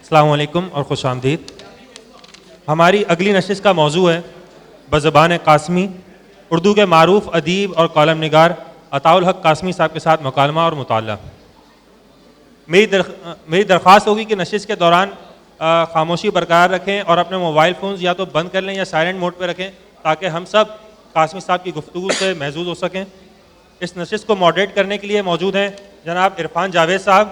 السلام علیکم اور خوش آمدید. ہماری اگلی نشست کا موضوع ہے بزبان قاسمی. اردو کے معروف ادیب اور کالم نگار عطاء الحق قاسمی صاحب کے ساتھ مکالمہ اور مطالعہ. میری درخواست ہوگی کہ نشست کے دوران خاموشی برقرار رکھیں اور اپنے موبائل فونز یا تو بند کر لیں یا سائلنٹ موڈ پہ رکھیں تاکہ ہم سب قاسمی صاحب کی گفتگو سے محظوظ ہو سکیں. اس نشست کو ماڈریٹ کرنے کے لیے موجود ہیں جناب عرفان جاوید صاحب.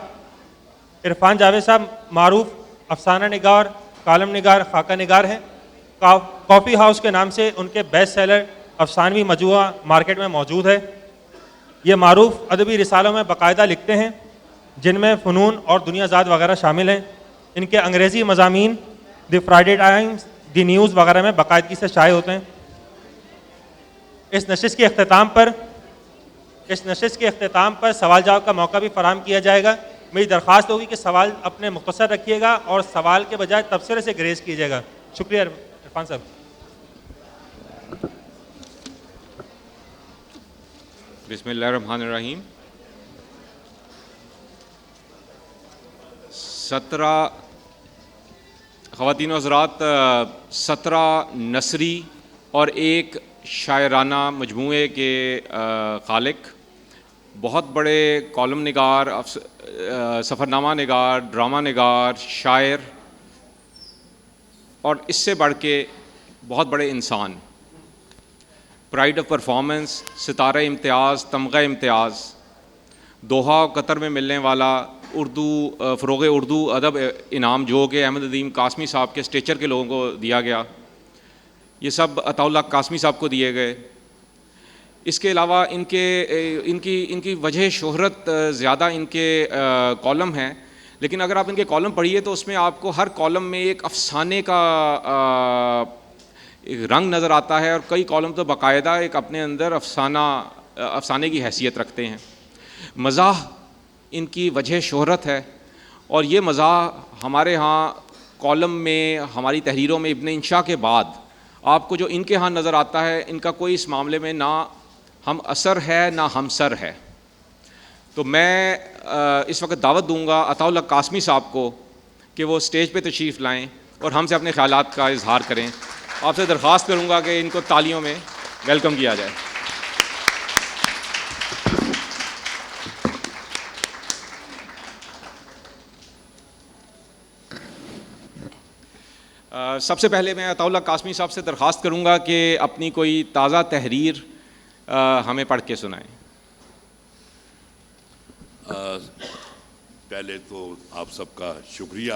عرفان جاوید صاحب معروف افسانہ نگار، کالم نگار، خاکہ نگار ہیں. کافی ہاؤس کے نام سے ان کے بیسٹ سیلر افسانوی مجموعہ مارکیٹ میں موجود ہے. یہ معروف ادبی رسالوں میں باقاعدہ لکھتے ہیں جن میں فنون اور دنیا زاد وغیرہ شامل ہیں. ان کے انگریزی مضامین دی فرائیڈے ٹائمز، دی نیوز وغیرہ میں باقاعدگی سے شائع ہوتے ہیں. اس نشست کے اختتام پر سوال جواب کا موقع بھی فراہم کیا جائے گا. میری درخواست ہوگی کہ سوال اپنے مختصر رکھیے گا اور سوال کے بجائے تبصرے سے گریز کیجیے گا. شکریہ عرفان صاحب. بسم اللہ الرحمن الرحیم. 17 خواتین و حضرات، 17 نثری اور ایک شاعرانہ مجموعے کے خالق، بہت بڑے کالم نگار، سفرنامہ نگار، ڈرامہ نگار، شاعر اور اس سے بڑھ کے بہت بڑے انسان، پرائیڈ آف پرفارمنس، ستارہ امتیاز، تمغہ امتیاز، دوحہ و قطر میں ملنے والا فروغ اردو ادب انعام جو کہ احمد ندیم قاسمی صاحب کے اسٹیچر کے لوگوں کو دیا گیا، یہ سب عطاء اللہ قاسمی صاحب کو دیے گئے. اس کے علاوہ ان کی وجہ شہرت زیادہ ان کے کالم ہیں، لیکن اگر آپ ان کے کالم پڑھیے تو اس میں آپ کو ہر کالم میں ایک افسانے کا ایک رنگ نظر آتا ہے، اور کئی کالم تو باقاعدہ ایک اپنے اندر افسانے کی حیثیت رکھتے ہیں. مزاح ان کی وجہ شہرت ہے، اور یہ مزاح ہمارے ہاں کالم میں، ہماری تحریروں میں ابن انشاء کے بعد آپ کو جو ان کے ہاں نظر آتا ہے، ان کا کوئی اس معاملے میں نہ ہم اثر ہے نہ ہم سر ہے. تو میں اس وقت دعوت دوں گا عطاء اللہ قاسمی صاحب کو کہ وہ اسٹیج پہ تشریف لائیں اور ہم سے اپنے خیالات کا اظہار کریں. آپ سے درخواست کروں گا کہ ان کو تالیوں میں ویلکم کیا جائے. سب سے پہلے میں عطاء اللہ قاسمی صاحب سے درخواست کروں گا کہ اپنی کوئی تازہ تحریر ہمیں پڑھ کے سنائیں. پہلے تو آپ سب کا شکریہ،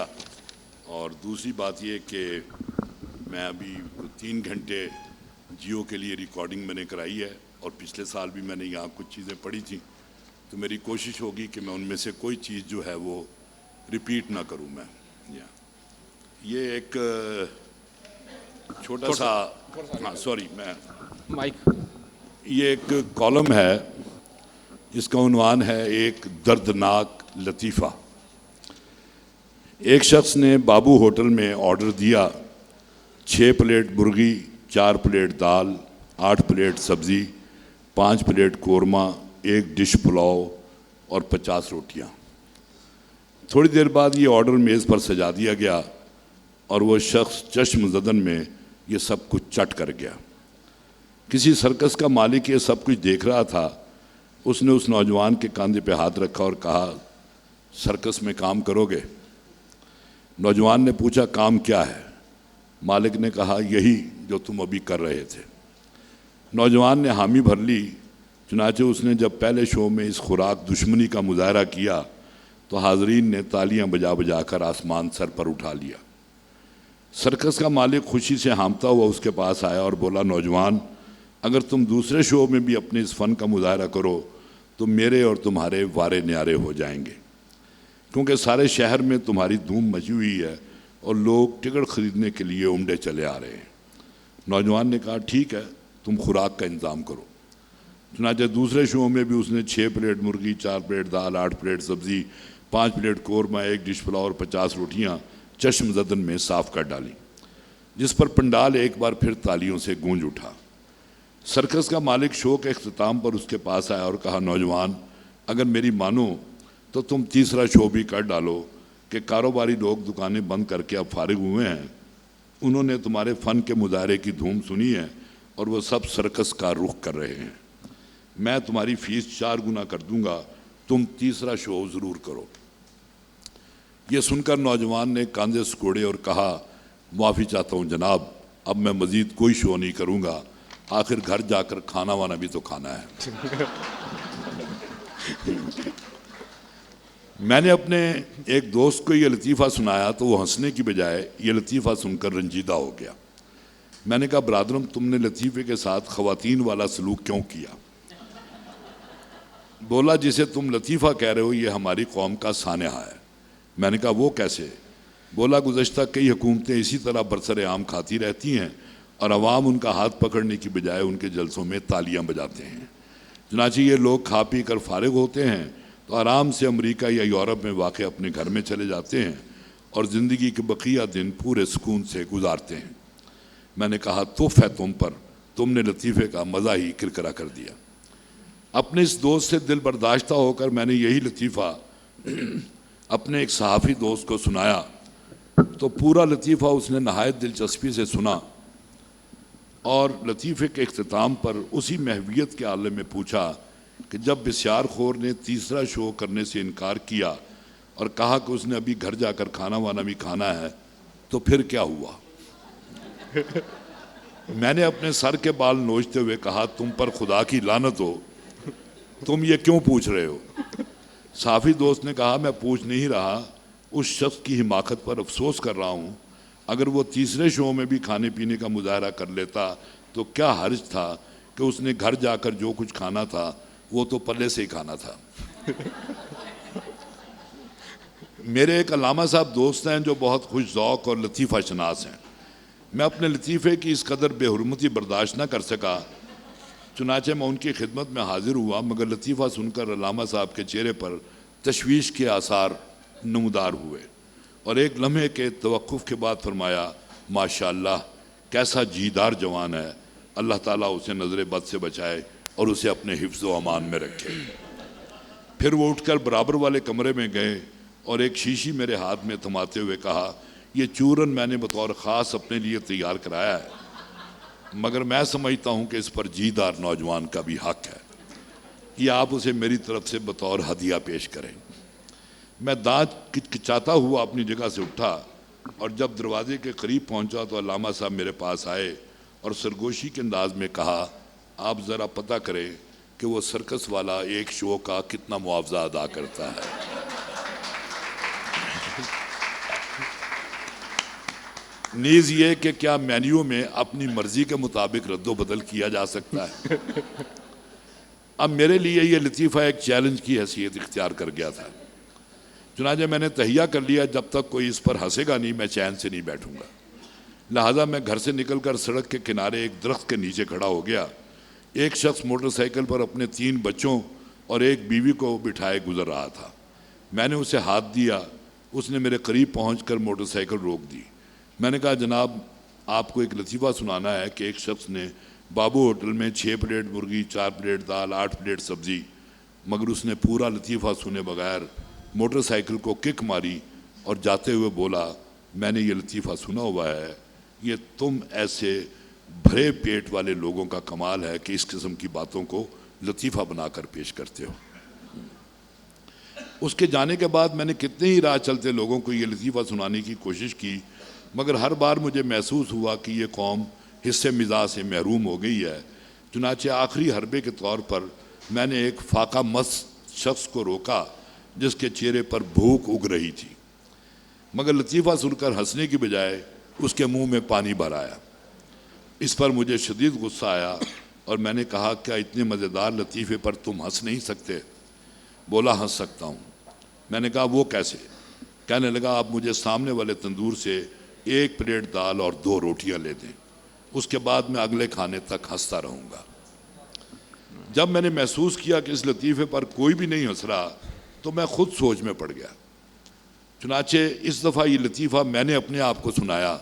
اور دوسری بات یہ کہ میں ابھی 3 گھنٹے جیو کے لیے ریکارڈنگ میں نے کرائی ہے، اور پچھلے سال بھی میں نے یہاں کچھ چیزیں پڑھی تھیں، تو میری کوشش ہوگی کہ میں ان میں سے کوئی چیز جو ہے وہ ریپیٹ نہ کروں. میں یہ ایک چھوٹا سا یہ ایک کالم ہے جس کا عنوان ہے ایک دردناک لطیفہ. ایک شخص نے بابو ہوٹل میں آرڈر دیا 6 پلیٹ مرغی، 4 پلیٹ دال، 8 پلیٹ سبزی، 5 پلیٹ قورمہ، 1 ڈش پلاؤ اور 50 روٹیاں. تھوڑی دیر بعد یہ آرڈر میز پر سجا دیا گیا اور وہ شخص چشم زدن میں یہ سب کچھ چٹ کر گیا. کسی سرکس کا مالک یہ سب کچھ دیکھ رہا تھا. اس نے اس نوجوان کے کاندھے پہ ہاتھ رکھا اور کہا، سرکس میں کام کرو گے؟ نوجوان نے پوچھا، کام کیا ہے؟ مالک نے کہا، یہی جو تم ابھی کر رہے تھے. نوجوان نے حامی بھر لی. چنانچہ اس نے جب پہلے شو میں اس خوراک دشمنی کا مظاہرہ کیا تو حاضرین نے تالیاں بجا بجا کر آسمان سر پر اٹھا لیا. سرکس کا مالک خوشی سے ہامتا ہوا اس کے پاس آیا اور بولا، نوجوان، اگر تم دوسرے شو میں بھی اپنے اس فن کا مظاہرہ کرو تو میرے اور تمہارے وارے نیارے ہو جائیں گے، کیونکہ سارے شہر میں تمہاری دھوم مچی ہوئی ہے اور لوگ ٹکٹ خریدنے کے لیے امڈے چلے آ رہے ہیں. نوجوان نے کہا، ٹھیک ہے، تم خوراک کا انتظام کرو. چنانچہ دوسرے شو میں بھی اس نے 6 پلیٹ مرغی، 4 پلیٹ دال، 8 پلیٹ سبزی، 5 پلیٹ قورمہ، 1 ڈش پلاؤ اور 50 روٹیاں چشم زدن میں صاف کر ڈالی، جس پر پنڈال ایک بار پھر تالیوں سے گونج اٹھا. سرکس کا مالک شو کے اختتام پر اس کے پاس آیا اور کہا، نوجوان، اگر میری مانو تو تم تیسرا شو بھی کر ڈالو، کہ کاروباری لوگ دکانیں بند کر کے اب فارغ ہوئے ہیں، انہوں نے تمہارے فن کے مظاہرے کی دھوم سنی ہے اور وہ سب سرکس کا رخ کر رہے ہیں۔ میں تمہاری فیس 4 گنا کر دوں گا، تم تیسرا شو ضرور کرو۔ یہ سن کر نوجوان نے کاندھے سکوڑے اور کہا، معافی چاہتا ہوں جناب، اب میں مزید کوئی شو نہیں کروں گا، آخر گھر جا کر کھانا وانا بھی تو کھانا ہے۔ میں نے اپنے ایک دوست کو یہ لطیفہ سنایا تو وہ ہنسنے کی بجائے یہ لطیفہ سن کر رنجیدہ ہو گیا۔ میں نے کہا، برادرم تم نے لطیفے کے ساتھ خواتین والا سلوک کیوں کیا؟ بولا، جسے تم لطیفہ کہہ رہے ہو یہ ہماری قوم کا سانحہ ہے۔ میں نے کہا، وہ کیسے؟ بولا، گزشتہ کئی حکومتیں اسی طرح برسر عام کھاتی رہتی ہیں اور عوام ان کا ہاتھ پکڑنے کی بجائے ان کے جلسوں میں تالیاں بجاتے ہیں۔ چنانچہ یہ لوگ کھا پی کر فارغ ہوتے ہیں تو آرام سے امریکہ یا یورپ میں واقع اپنے گھر میں چلے جاتے ہیں اور زندگی کے بقیہ دن پورے سکون سے گزارتے ہیں۔ میں نے کہا، توف ہے تم پر، تم نے لطیفے کا مزہ ہی کرکرا کر دیا۔ اپنے اس دوست سے دل برداشتہ ہو کر میں نے یہی لطیفہ اپنے ایک صحافی دوست کو سنایا تو پورا لطیفہ اس نے نہایت دلچسپی سے سنا اور لطیفے کے اختتام پر اسی محویت کے عالم میں پوچھا کہ جب بسیار خور نے تیسرا شو کرنے سے انکار کیا اور کہا کہ اس نے ابھی گھر جا کر کھانا وانا بھی کھانا ہے تو پھر کیا ہوا؟ میں نے اپنے سر کے بال نوچتے ہوئے کہا، تم پر خدا کی لعنت ہو، تم یہ کیوں پوچھ رہے ہو؟ صحافی دوست نے کہا، میں پوچھ نہیں رہا، اس شخص کی حماقت پر افسوس کر رہا ہوں۔ اگر وہ تیسرے شو میں بھی کھانے پینے کا مظاہرہ کر لیتا تو کیا حرج تھا کہ اس نے گھر جا کر جو کچھ کھانا تھا وہ تو پلے سے ہی کھانا تھا۔ میرے ایک علامہ صاحب دوست ہیں جو بہت خوش ذوق اور لطیفہ شناس ہیں۔ میں اپنے لطیفے کی اس قدر بے حرمتی برداشت نہ کر سکا، چنانچہ میں ان کی خدمت میں حاضر ہوا، مگر لطیفہ سن کر علامہ صاحب کے چہرے پر تشویش کے آثار نمودار ہوئے اور ایک لمحے کے توقف کے بعد فرمایا، ماشاءاللہ کیسا جیدار جوان ہے، اللہ تعالیٰ اسے نظر بد سے بچائے اور اسے اپنے حفظ و امان میں رکھے۔ پھر وہ اٹھ کر برابر والے کمرے میں گئے اور ایک شیشی میرے ہاتھ میں تھماتے ہوئے کہا، یہ چورن میں نے بطور خاص اپنے لیے تیار کرایا ہے، مگر میں سمجھتا ہوں کہ اس پر جیدار نوجوان کا بھی حق ہے، یہ آپ اسے میری طرف سے بطور ہدیہ پیش کریں۔ میں دانت کچکچاتا ہوا اپنی جگہ سے اٹھا اور جب دروازے کے قریب پہنچا تو علامہ صاحب میرے پاس آئے اور سرگوشی کے انداز میں کہا، آپ ذرا پتہ کریں کہ وہ سرکس والا ایک شو کا کتنا معاوضہ ادا کرتا ہے۔ نیز یہ کہ کیا مینیو میں اپنی مرضی کے مطابق رد و بدل کیا جا سکتا ہے۔ اب میرے لیے یہ لطیفہ ایک چیلنج کی حیثیت اختیار کر گیا تھا، چنانچہ میں نے تہیہ کر لیا جب تک کوئی اس پر ہنسے گا نہیں میں چین سے نہیں بیٹھوں گا۔ لہٰذا میں گھر سے نکل کر سڑک کے کنارے ایک درخت کے نیچے کھڑا ہو گیا۔ ایک شخص موٹر سائیکل پر اپنے 3 بچوں اور ایک بیوی کو بٹھائے گزر رہا تھا۔ میں نے اسے ہاتھ دیا، اس نے میرے قریب پہنچ کر موٹر سائیکل روک دی۔ میں نے کہا، جناب آپ کو ایک لطیفہ سنانا ہے کہ ایک شخص نے بابو ہوٹل میں 6 پلیٹ مرغی، 4 پلیٹ دال، 8 پلیٹ سبزی، مگر اس نے پورا لطیفہ سنے بغیر موٹر سائیکل کو کک ماری اور جاتے ہوئے بولا، میں نے یہ لطیفہ سنا ہوا ہے، یہ تم ایسے بھرے پیٹ والے لوگوں کا کمال ہے کہ اس قسم کی باتوں کو لطیفہ بنا کر پیش کرتے ہو۔ اس کے جانے کے بعد میں نے کتنے ہی راہ چلتے لوگوں کو یہ لطیفہ سنانے کی کوشش کی، مگر ہر بار مجھے محسوس ہوا کہ یہ قوم حصے مزاح سے محروم ہو گئی ہے۔ چنانچہ آخری حربے کے طور پر میں نے ایک فاقہ مست شخص کو روکا جس کے چہرے پر بھوک اگ رہی تھی، مگر لطیفہ سن کر ہنسنے کی بجائے اس کے منہ میں پانی بھر آیا۔ اس پر مجھے شدید غصہ آیا اور میں نے کہا، کیا اتنے مزیدار لطیفے پر تم ہنس نہیں سکتے؟ بولا، ہنس سکتا ہوں۔ میں نے کہا، وہ کیسے؟ کہنے لگا، آپ مجھے سامنے والے تندور سے 1 پلیٹ دال اور 2 روٹیاں لے دیں، اس کے بعد میں اگلے کھانے تک ہنستا رہوں گا۔ جب میں نے محسوس کیا کہ اس لطیفے پر کوئی بھی نہیں ہنس رہا تو میں خود سوچ میں پڑ گیا۔ چنانچہ اس دفعہ یہ لطیفہ میں نے اپنے آپ کو سنایا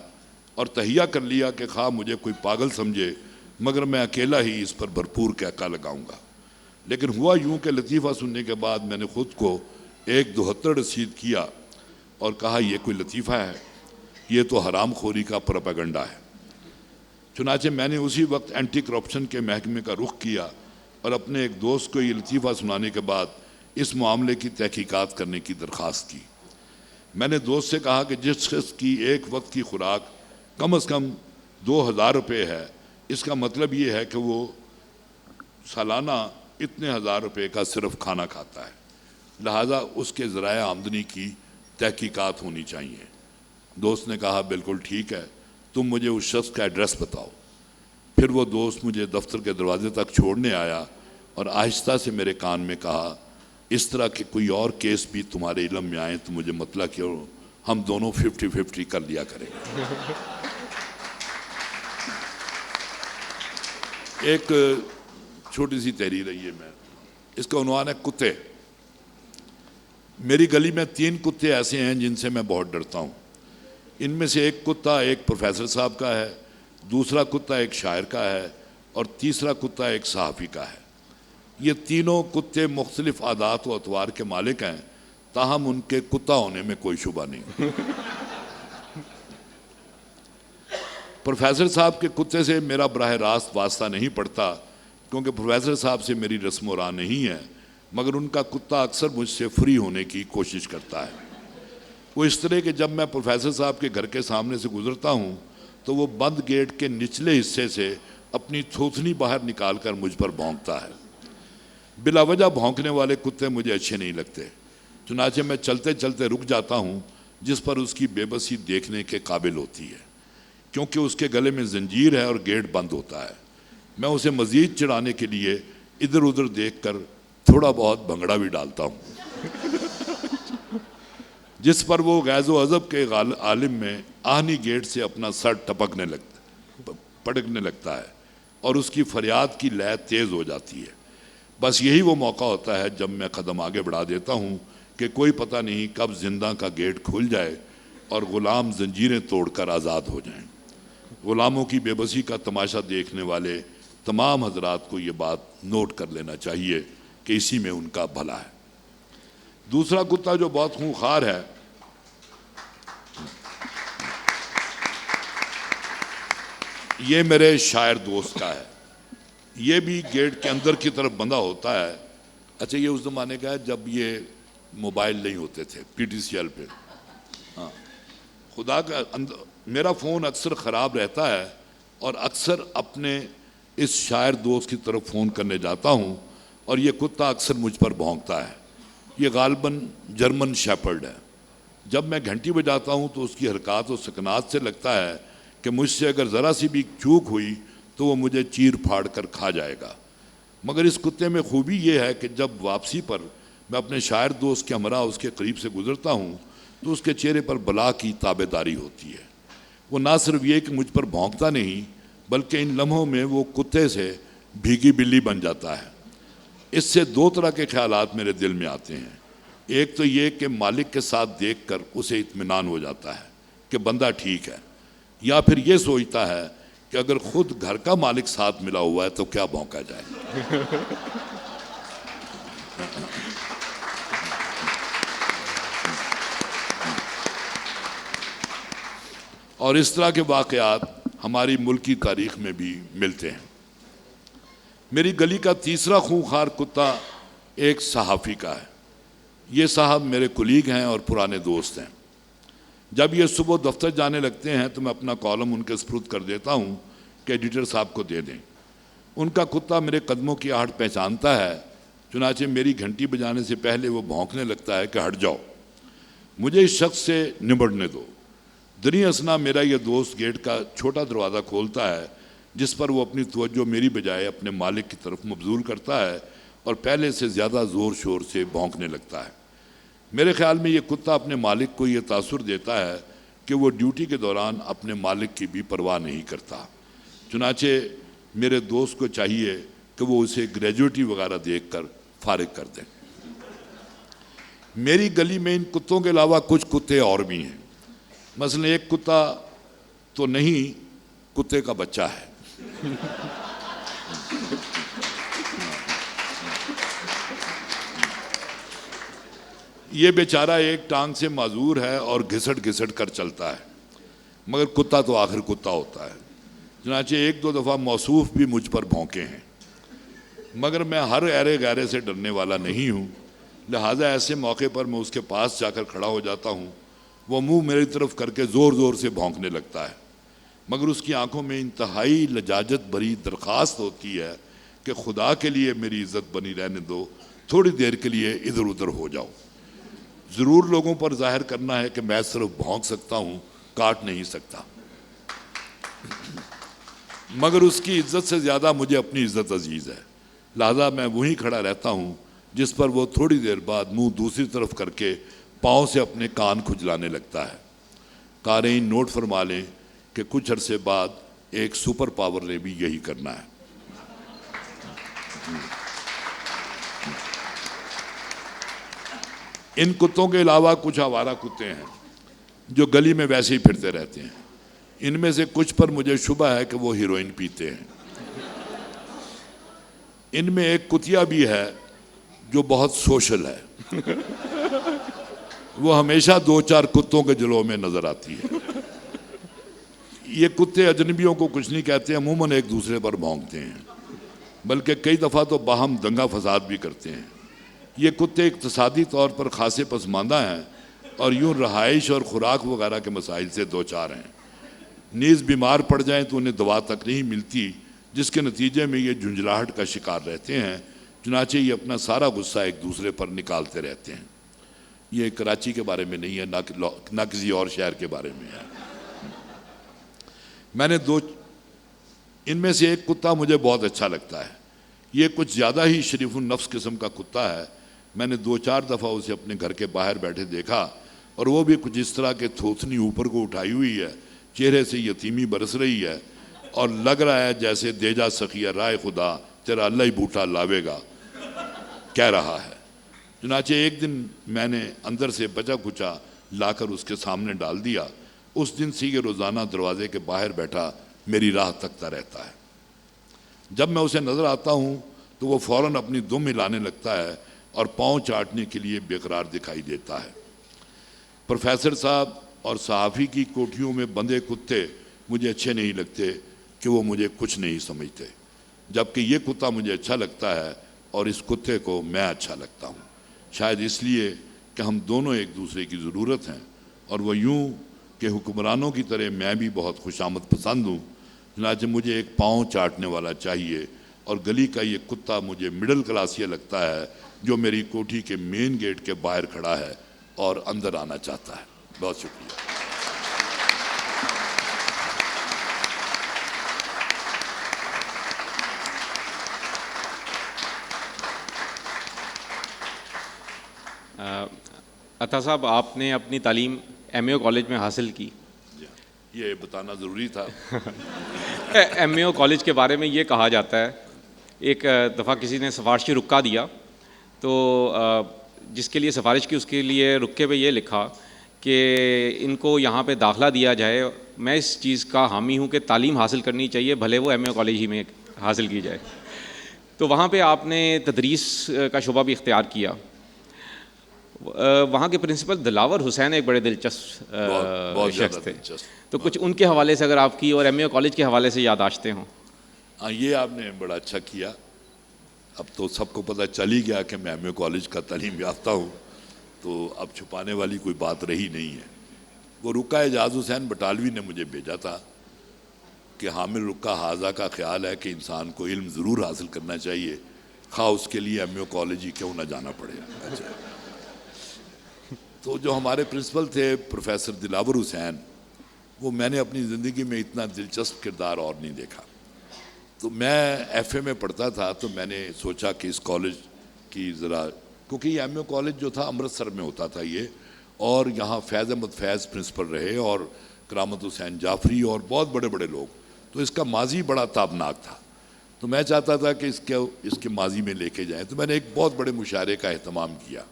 اور تہیہ کر لیا کہ خواہ مجھے کوئی پاگل سمجھے مگر میں اکیلا ہی اس پر بھرپور کہکا لگاؤں گا۔ لیکن ہوا یوں کہ لطیفہ سننے کے بعد میں نے خود کو 1 72 رسید کیا اور کہا یہ کوئی لطیفہ ہے، یہ تو حرام خوری کا پروپیگنڈا ہے۔ چنانچہ میں نے اسی وقت اینٹی کرپشن کے محکمے کا رخ کیا اور اپنے ایک دوست کو یہ لطیفہ سنانے کے بعد اس معاملے کی تحقیقات کرنے کی درخواست کی۔ میں نے دوست سے کہا کہ جس شخص کی ایک وقت کی خوراک کم از کم 2000 روپے ہے، اس کا مطلب یہ ہے کہ وہ سالانہ اتنے 1000 روپے کا صرف کھانا کھاتا ہے، لہٰذا اس کے ذرائع آمدنی کی تحقیقات ہونی چاہیے۔ دوست نے کہا بالکل ٹھیک ہے، تم مجھے اس شخص کا ایڈریس بتاؤ۔ پھر وہ دوست مجھے دفتر کے دروازے تک چھوڑنے آیا اور آہستہ سے میرے کان میں کہا، اس طرح کے کوئی اور کیس بھی تمہارے علم میں آئیں تو مجھے مطلع کرو، ہم دونوں 50-50 کر لیا کریں گے۔ ایک چھوٹی سی تحریر ہے یہ، میں اس کا عنوان ہے کتے۔ میری گلی میں 3 کتے ایسے ہیں جن سے میں بہت ڈرتا ہوں۔ ان میں سے ایک کتا ایک پروفیسر صاحب کا ہے، دوسرا کتا ایک شاعر کا ہے اور تیسرا کتا ایک صحافی کا ہے۔ یہ تینوں کتے مختلف عادات و اطوار کے مالک ہیں، تاہم ان کے کتا ہونے میں کوئی شبہ نہیں۔ پروفیسر صاحب کے کتے سے میرا براہ راست واسطہ نہیں پڑتا کیونکہ پروفیسر صاحب سے میری رسم و راہ نہیں ہے، مگر ان کا کتا اکثر مجھ سے فری ہونے کی کوشش کرتا ہے۔ وہ اس طرح کہ جب میں پروفیسر صاحب کے گھر کے سامنے سے گزرتا ہوں تو وہ بند گیٹ کے نچلے حصے سے اپنی تھوتنی باہر نکال کر مجھ پر بھونکتا ہے۔ بلا وجہ بھونکنے والے کتے مجھے اچھے نہیں لگتے، چنانچہ میں چلتے چلتے رک جاتا ہوں، جس پر اس کی بے بسی دیکھنے کے قابل ہوتی ہے، کیونکہ اس کے گلے میں زنجیر ہے اور گیٹ بند ہوتا ہے۔ میں اسے مزید چڑھانے کے لیے ادھر ادھر دیکھ کر تھوڑا بہت بھنگڑا بھی ڈالتا ہوں، جس پر وہ غیظ و عذب کے عالم میں آہنی گیٹ سے اپنا سر پٹکنے لگتا ہے اور اس کی فریاد کی لے تیز ہو جاتی ہے۔ بس یہی وہ موقع ہوتا ہے جب میں قدم آگے بڑھا دیتا ہوں کہ کوئی پتہ نہیں کب زندہ کا گیٹ کھل جائے اور غلام زنجیریں توڑ کر آزاد ہو جائیں۔ غلاموں کی بے بسی کا تماشا دیکھنے والے تمام حضرات کو یہ بات نوٹ کر لینا چاہیے کہ اسی میں ان کا بھلا ہے۔ دوسرا کتا جو بہت خونخوار ہے، یہ میرے شاعر دوست کا ہے۔ یہ بھی گیٹ کے اندر کی طرف بندھا ہوتا ہے۔ اچھا، یہ اس زمانے کا ہے جب یہ موبائل نہیں ہوتے تھے، پی ٹی سی ایل پہ۔ ہاں، خدا کا میرا فون اکثر خراب رہتا ہے اور اکثر اپنے اس شاعر دوست کی طرف فون کرنے جاتا ہوں اور یہ کتا اکثر مجھ پر بھونکتا ہے۔ یہ غالباً جرمن شیپرڈ ہے۔ جب میں گھنٹی بجاتا ہوں تو اس کی حرکات و سکنات سے لگتا ہے کہ مجھ سے اگر ذرا سی بھی چوک ہوئی تو وہ مجھے چیر پھاڑ کر کھا جائے گا۔ مگر اس کتے میں خوبی یہ ہے کہ جب واپسی پر میں اپنے شاعر دوست کے ہمراہ اس کے قریب سے گزرتا ہوں تو اس کے چہرے پر بلا کی تابعداری ہوتی ہے۔ وہ نہ صرف یہ کہ مجھ پر بھونکتا نہیں بلکہ ان لمحوں میں وہ کتے سے بھیگی بلی بن جاتا ہے۔ اس سے 2 طرح کے خیالات میرے دل میں آتے ہیں۔ ایک تو یہ کہ مالک کے ساتھ دیکھ کر اسے اطمینان ہو جاتا ہے کہ بندہ ٹھیک ہے، یا پھر یہ سوچتا ہے کہ اگر خود گھر کا مالک ساتھ ملا ہوا ہے تو کیا بھونکا جائے۔ اور اس طرح کے واقعات ہماری ملکی تاریخ میں بھی ملتے ہیں۔ میری گلی کا تیسرا خونخوار کتا ایک صحافی کا ہے۔ یہ صاحب میرے کولیگ ہیں اور پرانے دوست ہیں۔ جب یہ صبح دفتر جانے لگتے ہیں تو میں اپنا کالم ان کے سپرد کر دیتا ہوں کہ ایڈیٹر صاحب کو دے دیں۔ ان کا کتا میرے قدموں کی آہٹ پہچانتا ہے، چنانچہ میری گھنٹی بجانے سے پہلے وہ بھونکنے لگتا ہے کہ ہٹ جاؤ، مجھے اس شخص سے نبڑنے دو۔ دریں اثنا میرا یہ دوست گیٹ کا چھوٹا دروازہ کھولتا ہے، جس پر وہ اپنی توجہ میری بجائے اپنے مالک کی طرف مبذول کرتا ہے اور پہلے سے زیادہ زور شور سے بھونکنے لگتا ہے۔ میرے خیال میں یہ کتا اپنے مالک کو یہ تاثر دیتا ہے کہ وہ ڈیوٹی کے دوران اپنے مالک کی بھی پرواہ نہیں کرتا، چنانچہ میرے دوست کو چاہیے کہ وہ اسے گریجویٹی وغیرہ دیکھ کر فارغ کر دیں۔ میری گلی میں ان کتوں کے علاوہ کچھ کتے اور بھی ہیں۔ مثلا ایک کتا تو نہیں، کتے کا بچہ ہے۔ یہ بیچارہ ایک ٹانگ سے معذور ہے اور گھسٹ گھسٹ کر چلتا ہے، مگر کتا تو آخر کتا ہوتا ہے۔ چنانچہ ایک دو دفعہ موصوف بھی مجھ پر بھونکے ہیں، مگر میں ہر ایرے غیرے سے ڈرنے والا نہیں ہوں، لہٰذا ایسے موقع پر میں اس کے پاس جا کر کھڑا ہو جاتا ہوں۔ وہ منہ میری طرف کر کے زور زور سے بھونکنے لگتا ہے، مگر اس کی آنکھوں میں انتہائی لجاجت بھری درخواست ہوتی ہے کہ خدا کے لیے میری عزت بنی رہنے دو، تھوڑی دیر کے لیے ادھر ادھر ہو جاؤ۔ ضرور لوگوں پر ظاہر کرنا ہے کہ میں صرف بھونک سکتا ہوں، کاٹ نہیں سکتا، مگر اس کی عزت سے زیادہ مجھے اپنی عزت عزیز ہے، لہذا میں وہیں کھڑا رہتا ہوں، جس پر وہ تھوڑی دیر بعد منہ دوسری طرف کر کے پاؤں سے اپنے کان کھجلانے لگتا ہے۔ قارئین نوٹ فرما لیں کہ کچھ عرصے بعد ایک سپر پاور نے بھی یہی کرنا ہے۔ ان کتوں کے علاوہ کچھ آوارہ کتے ہیں جو گلی میں ویسے ہی پھرتے رہتے ہیں۔ ان میں سے کچھ پر مجھے شبہ ہے کہ وہ ہیروئن پیتے ہیں۔ ان میں ایک کتیا بھی ہے جو بہت سوشل ہے، وہ ہمیشہ دو چار کتوں کے جلووں میں نظر آتی ہے۔ یہ کتے اجنبیوں کو کچھ نہیں کہتے، عموماً ایک دوسرے پر بھونکتے ہیں، بلکہ کئی دفعہ تو باہم دنگا فساد بھی کرتے ہیں۔ یہ کتے اقتصادی طور پر خاصے پسماندہ ہیں اور یوں رہائش اور خوراک وغیرہ کے مسائل سے دوچار ہیں۔ نیز بیمار پڑ جائیں تو انہیں دوا تک نہیں ملتی، جس کے نتیجے میں یہ جھنجھلاہٹ کا شکار رہتے ہیں، چنانچہ یہ اپنا سارا غصہ ایک دوسرے پر نکالتے رہتے ہیں۔ یہ کراچی کے بارے میں نہیں ہے، نہ کسی اور شہر کے بارے میں ہے۔ میں نے ان میں سے ایک کتا مجھے بہت اچھا لگتا ہے۔ یہ کچھ زیادہ ہی شریف النفس قسم کا کتا ہے۔ میں نے دو چار دفعہ اسے اپنے گھر کے باہر بیٹھے دیکھا، اور وہ بھی کچھ اس طرح کے تھوتنی اوپر کو اٹھائی ہوئی ہے، چہرے سے یتیمی برس رہی ہے، اور لگ رہا ہے جیسے دے جا سخیہ رائے خدا تیرا اللہ ہی بوٹا لاوے گا کہہ رہا ہے۔ چنانچہ ایک دن میں نے اندر سے بچا کچا لا کر اس کے سامنے ڈال دیا۔ اس دن سے یہ روزانہ دروازے کے باہر بیٹھا میری راہ تکتا رہتا ہے۔ جب میں اسے نظر آتا ہوں تو وہ فوراً اپنی دم ہلانے لگتا ہے اور پاؤں چاٹنے کے لیے بے قرار دکھائی دیتا ہے۔ پروفیسر صاحب اور صحافی کی کوٹھیوں میں بندے کتے مجھے اچھے نہیں لگتے کہ وہ مجھے کچھ نہیں سمجھتے، جبکہ یہ کتا مجھے اچھا لگتا ہے اور اس کتے کو میں اچھا لگتا ہوں، شاید اس لیے کہ ہم دونوں ایک دوسرے کی ضرورت ہیں، اور وہ یوں کہ حکمرانوں کی طرح میں بھی بہت خوشامد پسند ہوں۔ چنانچہ مجھے ایک پاؤں چاٹنے والا چاہیے، اور گلی کا یہ کتا مجھے مڈل کلاسیہ لگتا ہے جو میری کوٹھی کے مین گیٹ کے باہر کھڑا ہے اور اندر آنا چاہتا ہے۔ بہت شکریہ۔ عطا صاحب، آپ نے اپنی تعلیم ایم اے او کالج میں حاصل کی۔ یہ بتانا ضروری تھا۔ ایم اے او کالج کے بارے میں یہ کہا جاتا ہے، ایک دفعہ کسی نے سفارشی رکا دیا، تو جس کے لیے سفارش کی اس کے لیے رکے پہ یہ لکھا کہ ان کو یہاں پہ داخلہ دیا جائے، میں اس چیز کا حامی ہوں کہ تعلیم حاصل کرنی چاہیے، بھلے وہ ایم اے او کالج ہی میں حاصل کی جائے۔ تو وہاں پہ آپ نے تدریس کا شعبہ بھی اختیار کیا۔ وہاں کے پرنسپل دلاور حسین ایک بڑے دلچسپ شخص تھے، تو کچھ ان کے حوالے سے اگر آپ کی اور ایم اے او کالج کے حوالے سے یادداشتیں ہوں۔ ہاں، یہ آپ نے بڑا اچھا کیا۔ اب تو سب کو پتہ چل ہی گیا کہ میں ایم اے کالج کا تعلیم یافتہ ہوں، تو اب چھپانے والی کوئی بات رہی نہیں ہے۔ وہ رکا اعجاز حسین بٹالوی نے مجھے بھیجا تھا کہ حامل رکا حاضہ کا خیال ہے کہ انسان کو علم ضرور حاصل کرنا چاہیے، خواہ اس کے لیے ایم اے کالج ہی کیوں نہ جانا پڑے۔ اچھا، تو جو ہمارے پرنسپل تھے پروفیسر دلاور حسین، وہ میں نے اپنی زندگی میں اتنا دلچسپ کردار اور نہیں دیکھا۔ تو میں ایف اے میں پڑھتا تھا، تو میں نے سوچا کہ اس کالج کی ذرا، کیونکہ یہ ایم اے کالج جو تھا امرتسر میں ہوتا تھا یہ، اور یہاں فیض احمد فیض پرنسپل رہے اور کرامت حسین جعفری اور بہت بڑے بڑے لوگ، تو اس کا ماضی بڑا تابناک تھا۔ تو میں چاہتا تھا کہ اس کے ماضی میں لے کے جائیں، تو میں نے ایک بہت بڑے مشاعرے کا اہتمام کیا،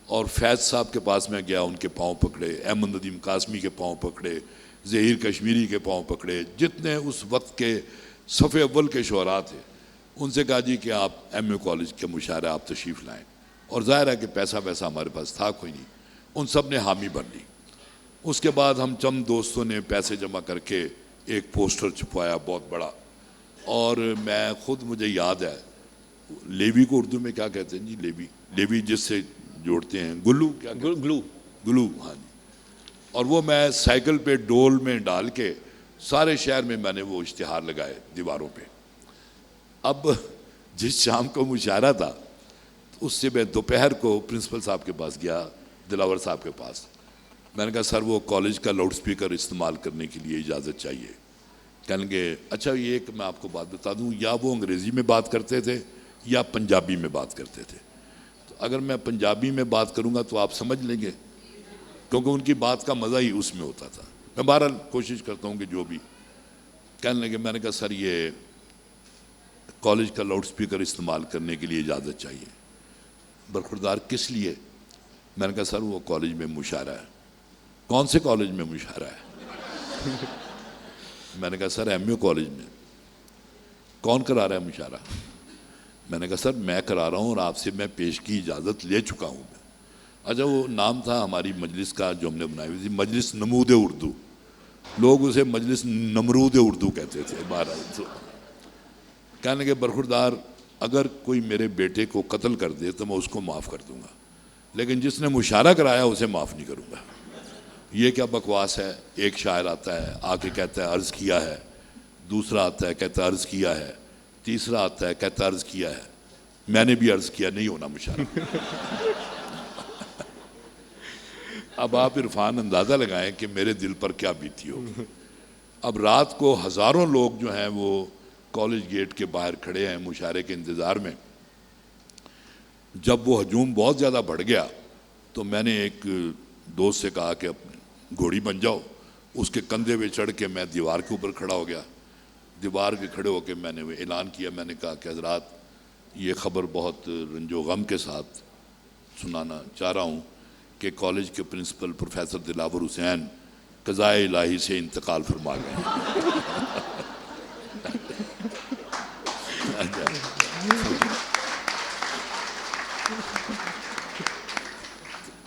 اور فیض صاحب کے پاس میں گیا، ان کے پاؤں پکڑے، احمد ندیم قاسمی کے پاؤں پکڑے، ظہیر کشمیری کے پاؤں پکڑے، جتنے اس وقت کے صف اول کے شعراء تھے، ان سے کہا جی کہ آپ ایم اے کالج کے مشاعرے آپ تشریف لائیں۔ اور ظاہر ہے کہ پیسہ ویسا ہمارے پاس تھا کوئی نہیں، ان سب نے حامی بن لی۔ اس کے بعد ہم چند دوستوں نے پیسے جمع کر کے ایک پوسٹر چھپوایا بہت بڑا، اور میں خود مجھے یاد ہے، لیوی کو اردو میں کیا کہتے ہیں جی؟ لیوی جس سے جوڑتے ہیں، گلو، کیا گلو، ہاں جی۔ اور وہ میں سائیکل پہ ڈول میں ڈال کے سارے شہر میں نے وہ اشتہار لگائے دیواروں پہ۔ اب جس شام کو مشاعرہ تھا اس سے میں دوپہر کو پرنسپل صاحب کے پاس گیا، دلاور صاحب کے پاس۔ میں نے کہا سر وہ کالج کا لاؤڈ سپیکر استعمال کرنے کے لیے اجازت چاہیے۔ کہنے لگے اچھا یہ ایک میں آپ کو بات بتا دوں، یا وہ انگریزی میں بات کرتے تھے یا پنجابی میں بات کرتے تھے۔ تو اگر میں پنجابی میں بات کروں گا تو آپ سمجھ لیں گے، کیونکہ ان کی بات کا مزہ ہی اس میں ہوتا تھا۔ میں بہرحال کوشش کرتا ہوں کہ جو بھی۔ کہنے لگے، میں نے کہا سر یہ کالج کا لاؤڈ سپیکر استعمال کرنے کے لیے اجازت چاہیے۔ برخوردار کس لیے؟ میں نے کہا سر وہ کالج میں مشاعرہ ہے۔ کون سے کالج میں مشاعرہ ہے؟ میں نے کہا سر ایم یو کالج میں۔ کون کرا رہا ہے مشاعرہ؟ میں نے کہا سر میں کرا رہا ہوں، اور آپ سے میں پیش کی اجازت لے چکا ہوں میں۔ اچھا وہ نام تھا ہماری مجلس کا جو ہم نے بنائی ہوئی تھی، مجلس نمود اردو، لوگ اسے مجلس نمرود اردو کہتے تھے بہرحال۔ کہنے لگے برخوردار اگر کوئی میرے بیٹے کو قتل کر دے تو میں اس کو معاف کر دوں گا، لیکن جس نے مشاعرہ کرایا اسے معاف نہیں کروں گا۔ یہ کیا بکواس ہے؟ ایک شاعر آتا ہے آ کے کہتا ہے عرض کیا ہے، دوسرا آتا ہے کہتا ہے عرض کیا ہے، تیسرا آتا ہے کہتا ہے عرض کیا ہے، میں نے بھی عرض کیا نہیں ہونا مشاعرہ۔ اب آپ عرفان اندازہ لگائیں کہ میرے دل پر کیا بیتی ہوگی۔ اب رات کو ہزاروں لوگ جو ہیں وہ کالج گیٹ کے باہر کھڑے ہیں مشاعرے کے انتظار میں۔ جب وہ ہجوم بہت زیادہ بڑھ گیا تو میں نے ایک دوست سے کہا کہ اپنی گھوڑی بن جاؤ، اس کے کندھے پہ چڑھ کے میں دیوار کے اوپر کھڑا ہو گیا۔ دیوار کے کھڑے ہو کے میں نے وہ اعلان کیا، میں نے کہا کہ حضرات یہ خبر بہت رنج و غم کے ساتھ سنانا چاہ رہا ہوں کہ کالج کے پرنسپل پروفیسر دلاور حسین قضائے الہی سے انتقال فرما گئے ہیں۔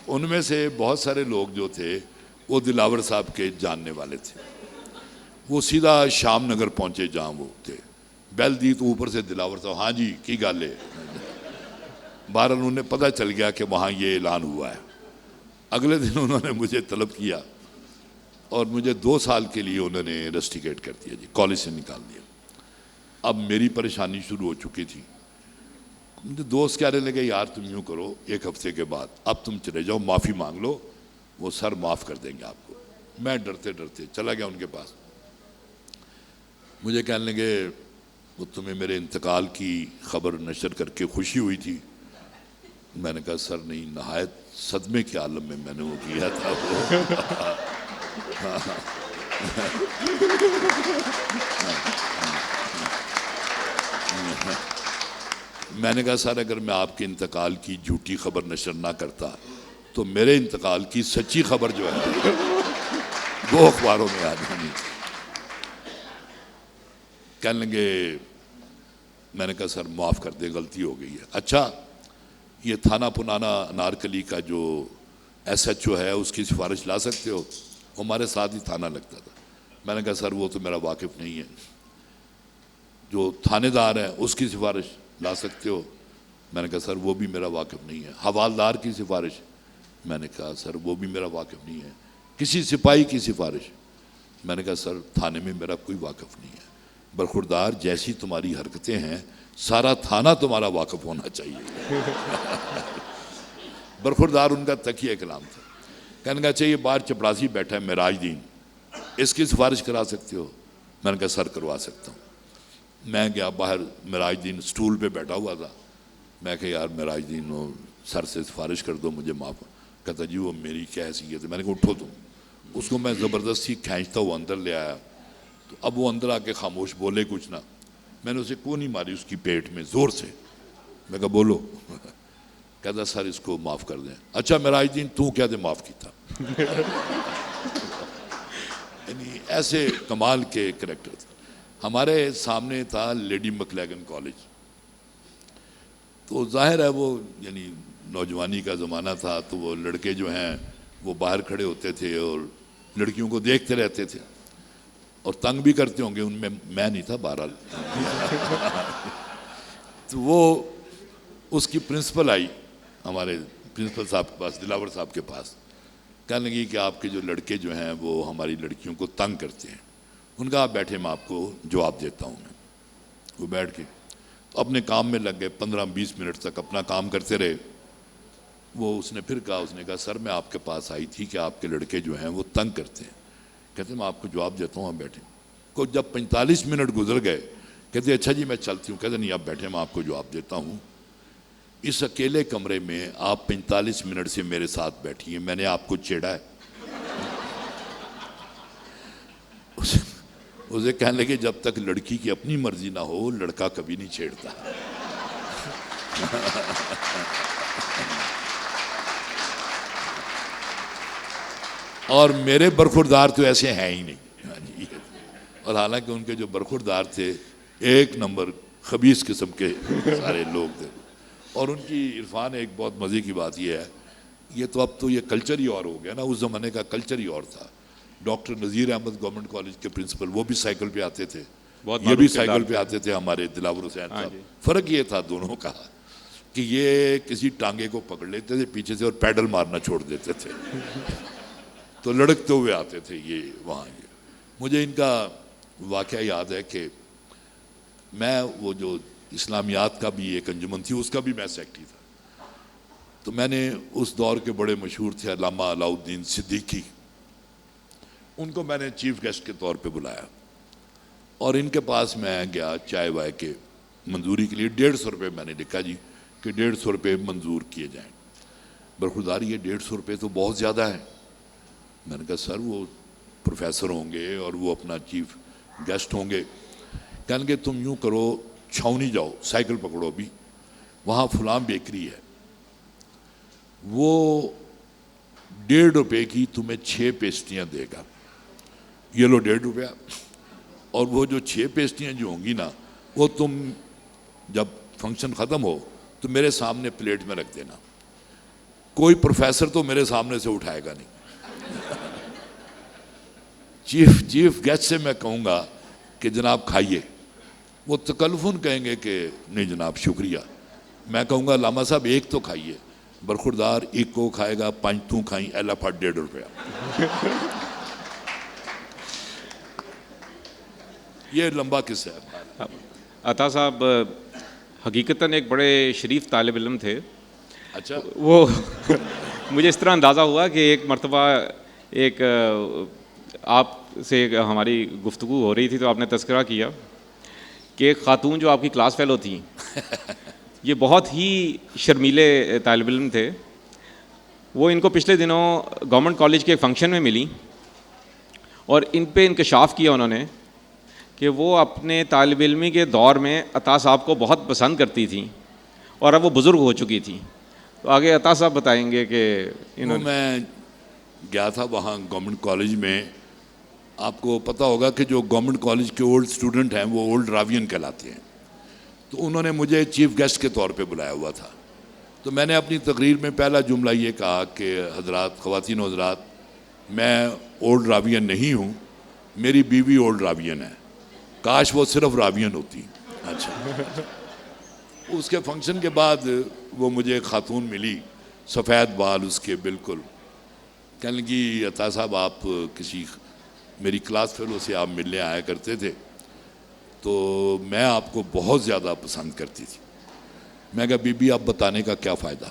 ان میں سے بہت سارے لوگ جو تھے وہ دلاور صاحب کے جاننے والے تھے۔ وہ سیدھا شام نگر پہنچے جہاں وہ تھے، بیل دی تو اوپر سے دلاور صاحب ہاں جی کی گل ہے۔ بہرحال انہیں پتہ چل گیا کہ وہاں یہ اعلان ہوا ہے۔ اگلے دن انہوں نے مجھے طلب کیا اور مجھے 2 سال کے لیے انہوں نے رسٹیکیٹ کر دیا جی، کالج سے نکال دیا۔ اب میری پریشانی شروع ہو چکی تھی۔ مجھے دوست کہنے لگے یار تم یوں کرو، 1 ہفتے کے بعد اب تم چلے جاؤ، معافی مانگ لو، وہ سر معاف کر دیں گے آپ کو۔ میں ڈرتے ڈرتے چلا گیا ان کے پاس۔ مجھے کہنے لگے وہ تمہیں میرے انتقال کی خبر نشر کر کے خوشی ہوئی تھی؟ میں نے کہا سر نہیں، نہایت صدمے کے عالم میں نے وہ کیا تھا وہ۔ میں نے کہا سر اگر میں آپ کے انتقال کی جھوٹی خبر نشر نہ کرتا تو میرے انتقال کی سچی خبر جو ہے وہ اخباروں میں آ جانی تھی۔ کہنے لگے، میں نے کہا سر معاف کر دے، غلطی ہو گئی ہے۔ اچھا یہ تھانہ پنانا انارکلی کا جو ایس ایچ او ہے اس کی سفارش لا سکتے ہو؟ ہمارے ساتھ ہی تھانہ لگتا تھا۔ میں نے کہا سر وہ تو میرا واقف نہیں ہے۔ جو تھانے دار ہے اس کی سفارش لا سکتے ہو؟ میں نے کہا سر وہ بھی میرا واقف نہیں ہے۔ حوالدار کی سفارش؟ میں نے کہا سر وہ بھی میرا واقف نہیں ہے۔ کسی سپاہی کی سفارش؟ میں نے کہا سر تھانے میں میرا کوئی واقف نہیں ہے۔ برخوردار جیسی تمہاری حرکتیں ہیں سارا تھانہ تمہارا واقف ہونا چاہیے۔ برخوردار ان کا تکیہ کلام تھا۔ کہنے کا چاہیے باہر چپڑاسی بیٹھا ہے معراج دین، اس کی سفارش کرا سکتے ہو؟ میں نے کہا سر کروا سکتا ہوں۔ میں گیا باہر، معراج دین سٹول پہ بیٹھا ہوا تھا۔ میں کہا یار معراج دین وہ سر سے سفارش کر دو مجھے معاف۔ کہتا جی وہ میری کیا حیثیت ہے؟ میں نے کہا اٹھو تم۔ اس کو میں زبردستی کھینچتا ہوا اندر لے آیا، تو اب وہ اندر آ کے خاموش، بولے کچھ نہ۔ میں نے اسے کونی ماری اس کی پیٹ میں زور سے۔ میں کہا بولو۔ کہتا سر اس کو معاف کر دیں۔ اچھا معراج دین تو کیا دے معاف کیتا؟ یعنی ایسے کمال کے کریکٹر تھے۔ ہمارے سامنے تھا لیڈی مکلیگن کالج، تو ظاہر ہے وہ یعنی نوجوانی کا زمانہ تھا تو وہ لڑکے جو ہیں وہ باہر کھڑے ہوتے تھے اور لڑکیوں کو دیکھتے رہتے تھے اور تنگ بھی کرتے ہوں گے، ان میں نہیں تھا بہرحال. تو وہ اس کی پرنسپل آئی ہمارے پرنسپل صاحب کے پاس، دلاور صاحب کے پاس، کہنے لگی کہ آپ کے جو لڑکے جو ہیں وہ ہماری لڑکیوں کو تنگ کرتے ہیں. ان کا آپ بیٹھے، میں آپ کو جواب دیتا ہوں. وہ بیٹھ کے اپنے کام میں لگ گئے، 15-20 منٹ تک اپنا کام کرتے رہے. وہ اس نے پھر کہا، اس نے کہا سر میں آپ کے پاس آئی تھی کہ آپ کے لڑکے جو ہیں وہ تنگ کرتے ہیں. کہتے ہیں میں آپ کو جواب دیتا ہوں، آپ بیٹھیں. کو جب 45 منٹ گزر گئے، کہتے اچھا جی میں چلتی ہوں. کہتے نہیں آپ بیٹھیں، میں آپ کو جواب دیتا ہوں. اس اکیلے کمرے میں آپ 45 منٹ سے میرے ساتھ بیٹھی ہیں، میں نے آپ کو چھیڑا ہے؟ اسے کہنے لگے جب تک لڑکی کی اپنی مرضی نہ ہو لڑکا کبھی نہیں چھیڑتا. اور میرے برخوردار تو ایسے ہیں ہی نہیں. اور حالانکہ ان کے جو برخوردار تھے ایک نمبر خبیث قسم کے سارے لوگ تھے. اور ان کی عرفان ایک بہت مزے کی بات یہ ہے، یہ تو اب تو یہ کلچر ہی اور ہو گیا نا، اس زمانے کا کلچر ہی اور تھا. Doctor Nazir Ahmad government college کے پرنسپل، وہ بھی سائیکل پہ آتے تھے، یہ بھی سائیکل پہ آتے تھے. ہمارے دلاور حسین صاحب، فرق یہ تھا دونوں کا کہ یہ کسی ٹانگے کو پکڑ لیتے تھے پیچھے سے اور پیڈل مارنا چھوڑ دیتے تھے. تو لڑکتے ہوئے آتے تھے یہ وہاں. مجھے ان کا واقعہ یاد ہے کہ میں وہ جو اسلامیات کا بھی ایک انجمن تھی، اس کا بھی میں سیکٹری تھا. تو میں نے اس دور کے بڑے مشہور تھے علامہ علاؤالدین صدیقی، ان کو میں نے چیف گیسٹ کے طور پہ بلایا اور ان کے پاس میں گیا چائے وائے کے منظوری کے لیے. 150 روپے میں نے لکھا جی کہ 150 روپے منظور کیے جائیں. برخوردار یہ 150 روپے تو بہت زیادہ ہے. میں نے کہا سر وہ پروفیسر ہوں گے اور وہ اپنا چیف گیسٹ ہوں گے. کہنے کہ تم یوں کرو، چھاؤنی جاؤ، سائیکل پکڑو، بھی وہاں فلاں بیکری ہے، وہ 1.5 روپے کی تمہیں 6 پیسٹریاں دے گا. یہ لو 1.5 روپیہ. اور وہ جو 6 پیسٹریاں جو ہوں گی نا، وہ تم جب فنکشن ختم ہو تو میرے سامنے پلیٹ میں رکھ دینا. کوئی پروفیسر تو میرے سامنے سے اٹھائے گا نہیں. چیف گیسٹ سے میں کہوں گا کہ جناب کھائیے، وہ تکلفاً کہیں گے کہ نہیں جناب شکریہ. میں کہوں گا علامہ صاحب ایک تو کھائیے. برخوردار ایک کو کھائے گا، 5 تو کھائیں، ایلا پھٹ 1.5 روپیہ. یہ لمبا قصہ ہے. عطا صاحب حقیقتاً ایک بڑے شریف طالب علم تھے. اچھا، وہ مجھے اس طرح اندازہ ہوا کہ ایک مرتبہ ایک آپ سے ہماری گفتگو ہو رہی تھی تو آپ نے تذکرہ کیا کہ ایک خاتون جو آپ کی کلاس فیلو تھیں، یہ بہت ہی شرمیلے طالب علم تھے. وہ ان کو پچھلے دنوں گورنمنٹ کالج کے ایک فنکشن میں ملی اور ان پہ انکشاف کیا انہوں نے کہ وہ اپنے طالب علمی کے دور میں عطا صاحب کو بہت پسند کرتی تھیں اور اب وہ بزرگ ہو چکی تھیں. تو آگے عطا صاحب بتائیں گے کہ میں گیا تھا وہاں گورنمنٹ کالج میں. آپ کو پتہ ہوگا کہ جو گورنمنٹ کالج کے اولڈ اسٹوڈنٹ ہیں وہ اولڈ راوین کہلاتے ہیں. تو انہوں نے مجھے چیف گیسٹ کے طور پہ بلایا ہوا تھا. تو میں نے اپنی تقریر میں پہلا جملہ یہ کہا کہ حضرات، خواتین و حضرات، میں اولڈ راوین نہیں ہوں، میری بیوی اولڈ راوین ہے، کاش وہ صرف راوین ہوتی. اچھا. اس کے فنکشن کے بعد وہ مجھے ایک خاتون ملی، سفید بال اس کے بالکل. کہنے لگی عطا صاحب آپ کسی میری کلاس فیلو سے آپ ملنے آیا کرتے تھے تو میں آپ کو بہت زیادہ پسند کرتی تھی. میں کہا بی بی آپ بتانے کا کیا فائدہ،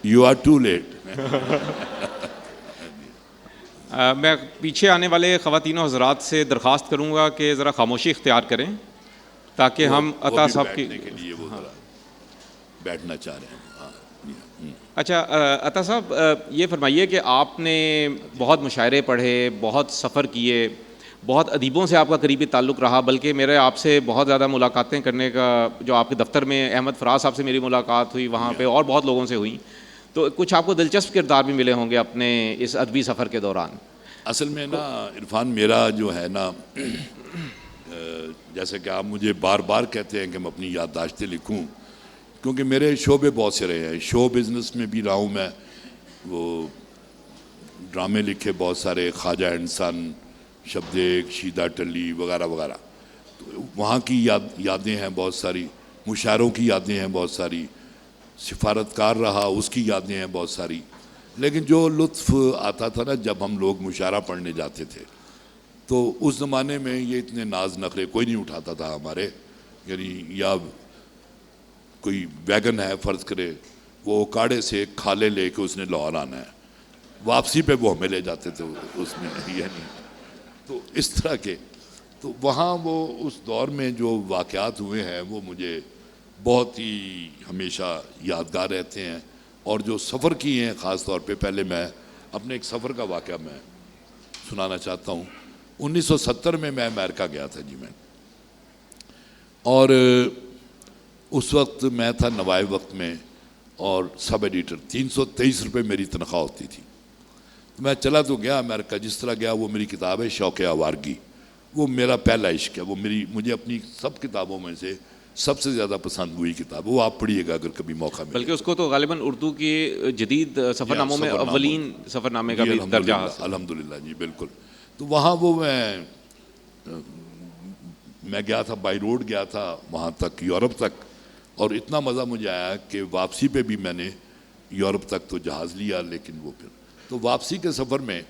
یو آر ٹو لیٹ. میں پیچھے آنے والے خواتین و حضرات سے درخواست کروں گا کہ ذرا خاموشی اختیار کریں تاکہ ہم عطا صاحب کی بیٹھنے کے لیے وہ ذرا بیٹھنا چاہ رہے ہیں. اچھا عطا صاحب یہ فرمائیے کہ آپ نے بہت مشاعرے پڑھے، بہت سفر کیے، بہت ادیبوں سے آپ کا قریبی تعلق رہا، بلکہ میرے آپ سے بہت زیادہ ملاقاتیں کرنے کا، جو آپ کے دفتر میں احمد فراز صاحب سے میری ملاقات ہوئی وہاں پہ، اور بہت لوگوں سے ہوئی. تو کچھ آپ کو دلچسپ کردار بھی ملے ہوں گے اپنے اس ادبی سفر کے دوران. اصل میں نا عرفان، میرا جو ہے نا، جیسے کہ آپ مجھے بار بار کہتے ہیں کہ میں اپنی یادداشتیں لکھوں، کیونکہ میرے شعبے بہت سے رہے ہیں. شو بزنس میں بھی رہا ہوں میں, وہ ڈرامے لکھے بہت سارے, خواجہ اینڈ سن, شبدیک, شیدہ ٹلی وغیرہ وغیرہ. تو وہاں کی یادیں ہیں بہت ساری, مشاعروں کی یادیں ہیں بہت ساری, سفارتکار رہا اس کی یادیں ہیں بہت ساری. لیکن جو لطف آتا تھا نا جب ہم لوگ مشاعرہ پڑھنے جاتے تھے, تو اس زمانے میں یہ اتنے ناز نخرے کوئی نہیں اٹھاتا تھا ہمارے. یعنی یا کوئی ویگن ہے فرض کرے, وہ اوکاڑے سے کھالے لے کے اس نے لاہور آنا ہے, واپسی پہ وہ ہمیں لے جاتے تھے اس میں. یعنی تو اس طرح کے, تو وہاں وہ اس دور میں جو واقعات ہوئے ہیں وہ مجھے بہت ہی ہمیشہ یادگار رہتے ہیں. اور جو سفر کیے ہیں خاص طور پہ, پہلے میں اپنے ایک سفر کا واقعہ میں سنانا چاہتا ہوں. 1970 میں امریکہ گیا تھا جی میں, اور اس وقت میں تھا نوائے وقت میں اور سب ایڈیٹر. 323 روپے میری تنخواہ ہوتی تھی. میں چلا تو گیا امریکہ, جس طرح گیا. وہ میری کتاب ہے شوق آوارگی, وہ میرا پہلا عشق ہے. وہ مجھے اپنی سب کتابوں میں سے سب سے زیادہ پسند ہوئی کتاب, وہ آپ پڑھیے گا اگر کبھی موقع ملے. بلکہ اس کو تو غالباً اردو کی جدید سفر ناموں میں اولین سفر نامے کا بھی درجہ حاصل. الحمدللہ جی بالکل. تو وہاں وہ میں گیا تھا, بائی روڈ گیا تھا وہاں تک, یورپ تک. اور اتنا مزہ مجھے آیا کہ واپسی پہ بھی میں نے یورپ تک تو جہاز لیا, لیکن وہ پھر تو واپسی کے سفر میں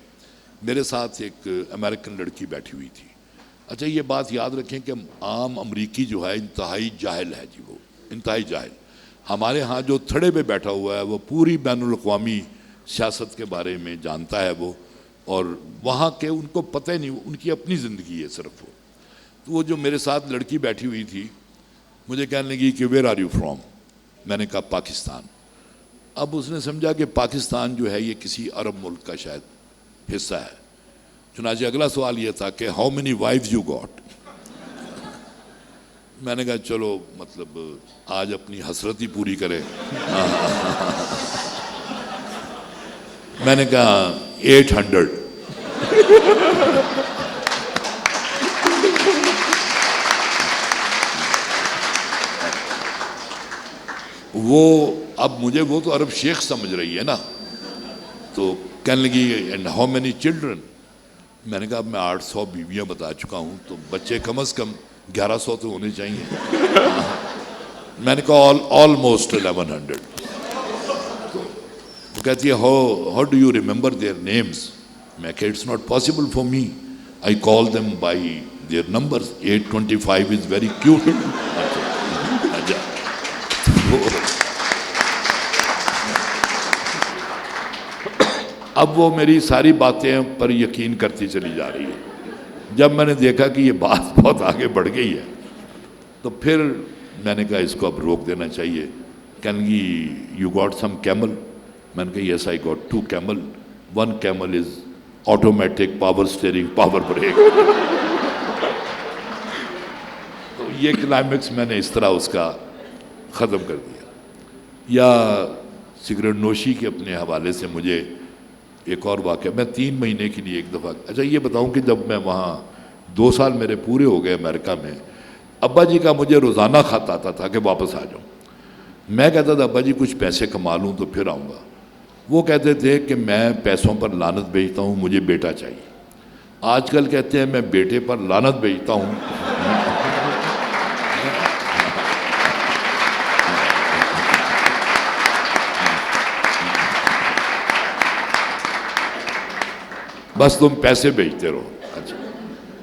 میرے ساتھ ایک امریکن لڑکی بیٹھی ہوئی تھی. اچھا یہ بات یاد رکھیں کہ عام امریکی جو ہے انتہائی جاہل ہے جی, وہ انتہائی جاہل. ہمارے ہاں جو تھڑے پہ بیٹھا ہوا ہے وہ پوری بین الاقوامی سیاست کے بارے میں جانتا ہے وہ, اور وہاں کے ان کو پتہ ہی نہیں, ان کی اپنی زندگی ہے صرف وہ. تو وہ جو میرے ساتھ لڑکی بیٹھی ہوئی تھی مجھے کہنے لگی کہ ویئر آر یو فرام. میں نے کہا پاکستان. اب اس نے سمجھا کہ پاکستان جو ہے یہ کسی عرب ملک کا شاید حصہ ہے. چنانچہ اگلا سوال یہ تھا کہ how many wives you got. میں نے کہا چلو مطلب آج اپنی حسرت ہی پوری کرے. میں نے کہا 800. وہ اب مجھے وہ تو عرب شیخ سمجھ رہی ہے نا, تو کہنے لگی اینڈ ہاؤ مینی چلڈرن. میں نے کہا اب میں 800 بیویاں بتا چکا ہوں, تو بچے کم از کم 1100 تو ہونے چاہیے. میں نے کہا آلموسٹ 1100. تو وہ کہتی ہے how do you remember their names. میں کہا it's not possible for me, I call them by their numbers. 825 is very cute. اب وہ میری ساری باتیں پر یقین کرتی چلی جا رہی ہے. جب میں نے دیکھا کہ یہ بات بہت آگے بڑھ گئی ہے تو پھر میں نے کہا اس کو اب روک دینا چاہیے. کہنے لگی یو گاٹ سم کیمل. میں نے کہا yes I got 2 camel. 1 camel is automatic, power steering, power brake. تو یہ کلائمیکس میں نے اس طرح اس کا ختم کر دیا. یا سگریٹ نوشی کے اپنے حوالے سے مجھے ایک اور واقعہ, میں 3 مہینے کے لیے ایک دفعہ, اچھا یہ بتاؤں کہ جب میں وہاں 2 سال میرے پورے ہو گئے امریکہ میں, ابا جی کا مجھے روزانہ خط آتا تھا کہ واپس آ جاؤں. میں کہتا تھا ابا جی کچھ پیسے کما لوں تو پھر آؤں گا. وہ کہتے تھے کہ میں پیسوں پر لعنت بھیجتا ہوں, مجھے بیٹا چاہیے. آج کل کہتے ہیں میں بیٹے پر لعنت بھیجتا ہوں. بس تم پیسے بھیجتے رہو. اچھا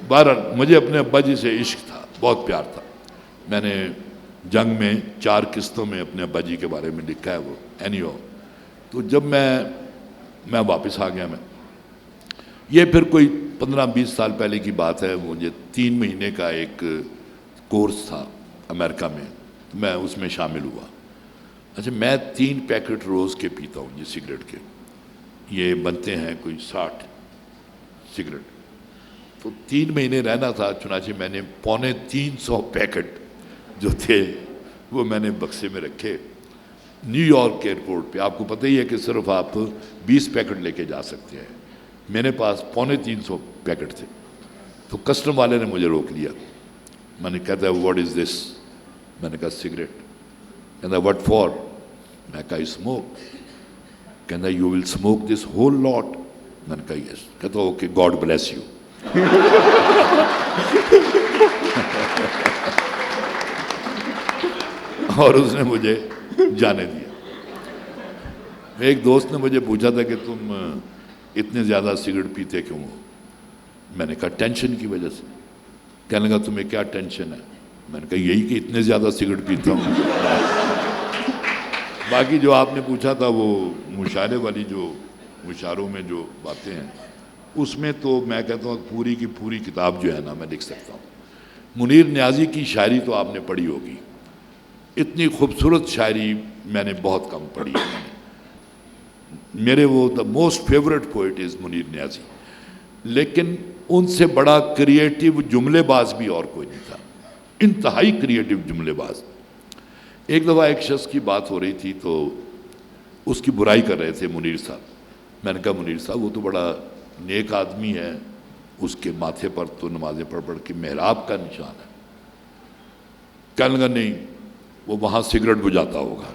بہرحال مجھے اپنے ابا جی سے عشق تھا, بہت پیار تھا. میں نے جنگ میں 4 قسطوں میں اپنے ابا جی کے بارے میں لکھا ہے وہ اینیو. تو جب میں واپس آ گیا, میں یہ پھر کوئی 15-20 سال پہلے کی بات ہے. مجھے 3 مہینے کا ایک کورس تھا امریکہ میں, میں اس میں شامل ہوا. اچھا میں 3 پیکٹ روز کے پیتا ہوں یہ سگریٹ کے. یہ بنتے ہیں کوئی 60 سگریٹ. تو 3 مہینے رہنا تھا, چنانچہ میں نے 350 پیکٹ جو تھے وہ میں نے بکسے میں رکھے. نیو یارک ایئرپورٹ پہ آپ کو پتہ ہی ہے کہ صرف آپ 20 پیکٹ لے کے جا سکتے ہیں. میرے پاس 350 پیکٹ تھے. تو کسٹم والے نے مجھے روک لیا. میں نے کہتا ہے واٹ از دس. میں نے کہا سگریٹ. کہتا what for؟ میں کہا smoke. کہتا you will smoke this whole lot؟ میں نے کہا yes. کہتا okay, God bless you. اور اس نے مجھے جانے دیا. ایک دوست نے مجھے پوچھا تھا کہ تم اتنے زیادہ سگریٹ پیتے کیوں ہو؟ میں نے کہا ٹینشن کی وجہ سے. کہنے لگا تمہیں کیا ٹینشن ہے؟ میں نے کہا یہی کہ اتنے زیادہ سگریٹ پیتا ہوں. باقی جو آپ نے پوچھا تھا وہ مشاعرے والی جو مشاعروں میں جو باتیں ہیں اس میں تو میں کہتا ہوں پوری کی پوری کتاب جو ہے نا میں لکھ سکتا ہوں. منیر نیازی کی شاعری تو آپ نے پڑھی ہوگی. اتنی خوبصورت شاعری میں نے بہت کم پڑھی ہے. میرے وہ دا موسٹ فیوریٹ پوئٹ از منیر نیازی. لیکن ان سے بڑا کریٹیو جملے باز بھی اور کوئی نہیں تھا. انتہائی کریٹیو جملے باز. ایک دفعہ ایک شخص کی بات ہو رہی تھی تو اس کی برائی کر رہے تھے منیر صاحب. میں نے کہا منیر صاحب وہ تو بڑا نیک آدمی ہے, اس کے ماتھے پر تو نمازیں پڑھ پڑھ کے محراب کا نشان ہے. کہنے لگا نہیں وہ وہاں سگریٹ بجھاتا ہوگا.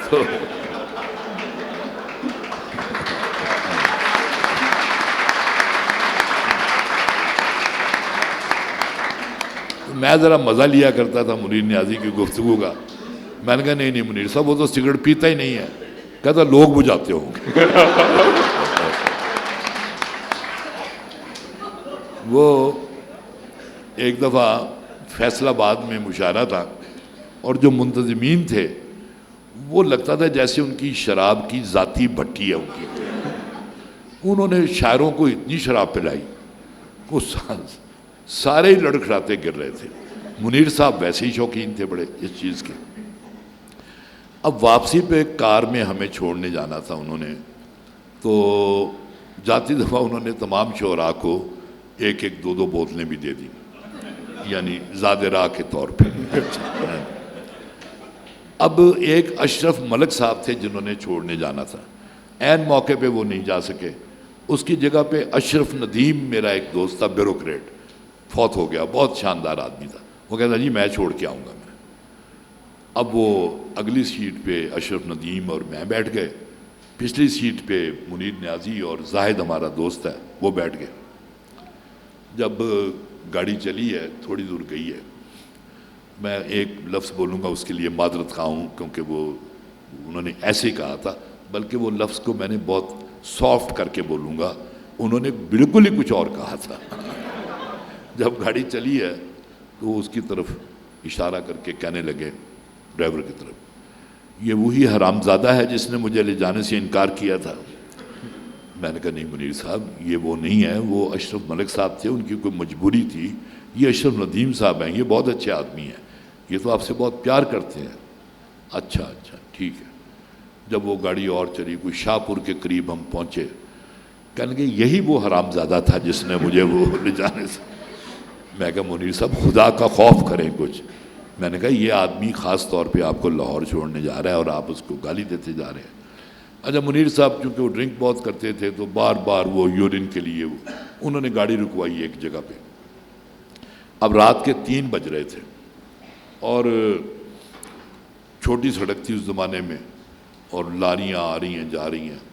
تو میں ذرا مزہ لیا کرتا تھا منیر نیازی کی گفتگو کا. میں نے کہا نہیں نہیں منیر صاحب وہ تو سگریٹ پیتا ہی نہیں ہے. کہتا لوگ بجھاتے ہوں گے. وہ ایک دفعہ فیصل آباد میں مشاعرہ تھا اور جو منتظمین تھے وہ لگتا تھا جیسے ان کی شراب کی ذاتی بھٹی ہے ان کی. انہوں نے شاعروں کو اتنی شراب پلائی وہ سارے ہی لڑکھڑاتے گر رہے تھے. منیر صاحب ویسے ہی شوقین تھے بڑے اس چیز کے. اب واپسی پہ کار میں ہمیں چھوڑنے جانا تھا انہوں نے, تو جاتی دفعہ انہوں نے تمام شعراء کو ایک ایک دو دو بوتلیں بھی دے دی, یعنی زاد راہ کے طور پہ. اب ایک اشرف ملک صاحب تھے جنہوں نے چھوڑنے جانا تھا. عین موقع پہ وہ نہیں جا سکے. اس کی جگہ پہ اشرف ندیم میرا ایک دوست تھا, بیوروکریٹ, فوت ہو گیا, بہت شاندار آدمی تھا. وہ کہتا جی میں چھوڑ کے آؤں گا. میں اب وہ اگلی سیٹ پہ اشرف ندیم اور میں بیٹھ گئے, پچھلی سیٹ پہ منیر نیازی اور زاہد ہمارا دوست ہے وہ بیٹھ گئے. جب گاڑی چلی ہے تھوڑی دور گئی ہے, میں ایک لفظ بولوں گا اس کے لیے معذرت خواہ ہوں کیونکہ وہ انہوں نے ایسے ہی کہا تھا, بلکہ وہ لفظ کو میں نے بہت سافٹ کر کے بولوں گا, انہوں نے بالکل ہی کچھ اور کہا تھا. جب گاڑی چلی ہے تو اس کی طرف اشارہ کر کے کہنے لگے ڈرائیور کی طرف, یہ وہی حرامزادہ ہے جس نے مجھے لے جانے سے انکار کیا تھا. میں نے کہا نہیں منیر صاحب یہ وہ نہیں ہے, وہ اشرف ملک صاحب تھے, ان کی کوئی مجبوری تھی. یہ اشرف ندیم صاحب ہیں, یہ بہت اچھے آدمی ہیں, یہ تو آپ سے بہت پیار کرتے ہیں. اچھا اچھا ٹھیک ہے. جب وہ گاڑی اور چلی, کوئی شاہ پور کے قریب ہم پہنچے, کہنے لگے یہی وہ حرامزادہ تھا جس نے مجھے وہ لے جانے سے. میں کہا منیر صاحب خدا کا خوف کریں کچھ. میں نے کہا یہ آدمی خاص طور پہ آپ کو لاہور چھوڑنے جا رہا ہے اور آپ اس کو گالی دیتے جا رہے ہیں. اچھا منیر صاحب چونکہ وہ ڈرنک بہت کرتے تھے تو بار بار وہ یورین کے لیے انہوں نے گاڑی رکوائی ایک جگہ پہ. اب رات کے 3 بج رہے تھے اور چھوٹی سڑک تھی اس زمانے میں اور لاریاں آ رہی ہیں جا رہی ہیں.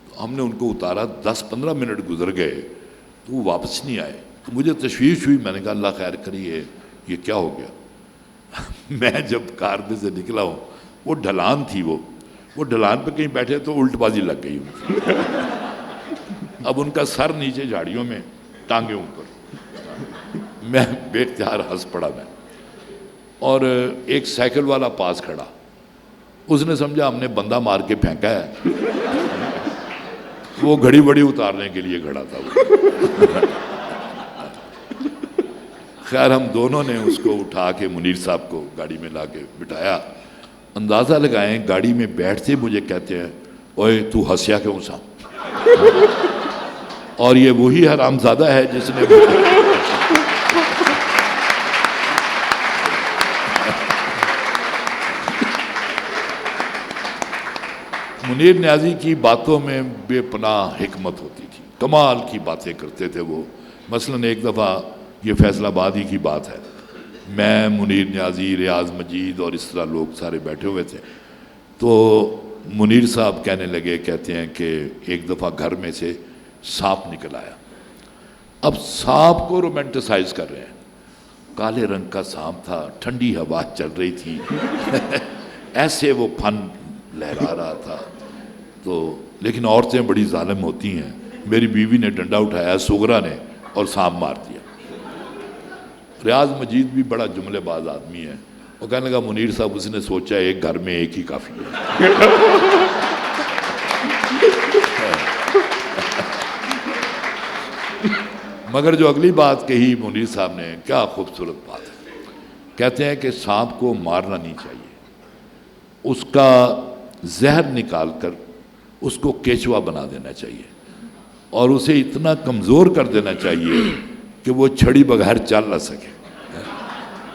تو ہم نے ان کو اتارا, 10-15 منٹ گزر گئے تو وہ واپس نہیں آئے. تو مجھے تشویش ہوئی. میں نے کہا اللہ خیر کریے یہ کیا ہو گیا. میں جب کار میں سے نکلا ہوں, وہ ڈھلان تھی, وہ ڈھلان پہ کہیں بیٹھے تو الٹ بازی لگ گئی. اب ان کا سر نیچے جھاڑیوں میں, ٹانگیں اوپر. میں بے اختیار ہنس پڑا میں. اور ایک سائیکل والا پاس کھڑا, اس نے سمجھا ہم نے بندہ مار کے پھینکا ہے, وہ گھڑی بڑی اتارنے کے لیے کھڑا تھا. خیر ہم دونوں نے اس کو اٹھا کے منیر صاحب کو گاڑی میں لا کے بٹھایا. اندازہ لگائیں گاڑی میں بیٹھتے مجھے کہتے ہیں اوئے تو ہنسیا کیوں سا. اور یہ وہی حرامزادہ ہے جس نے منیر نیازی کی باتوں میں بے پناہ حکمت ہوتی تھی, کمال کی باتیں کرتے تھے وہ. مثلاً ایک دفعہ یہ فیصل آباد ہی کی بات ہے, میں، منیر نیازی، ریاض مجید اور اس طرح لوگ سارے بیٹھے ہوئے تھے. تو منیر صاحب کہنے لگے، کہتے ہیں کہ ایک دفعہ گھر میں سے سانپ نکل آیا. اب سانپ کو رومانٹیسائز کر رہے ہیں. کالے رنگ کا سانپ تھا، ٹھنڈی ہوا چل رہی تھی ایسے وہ پھن لہرا رہا تھا. تو لیکن عورتیں بڑی ظالم ہوتی ہیں. میری بیوی نے ڈنڈا اٹھایا سغرا نے اور سانپ مار دیا. ریاض مجید بھی بڑا جملے باز آدمی ہے. وہ کہنے لگا منیر صاحب اس نے سوچا ایک گھر میں ایک ہی کافی ہے. مگر جو اگلی بات کہی منیر صاحب نے کیا خوبصورت بات ہے. کہتے ہیں کہ سانپ کو مارنا نہیں چاہیے، اس کا زہر نکال کر اس کو کیچوا بنا دینا چاہیے اور اسے اتنا کمزور کر دینا چاہیے کہ وہ چھڑی بغیر چل نہ سکے.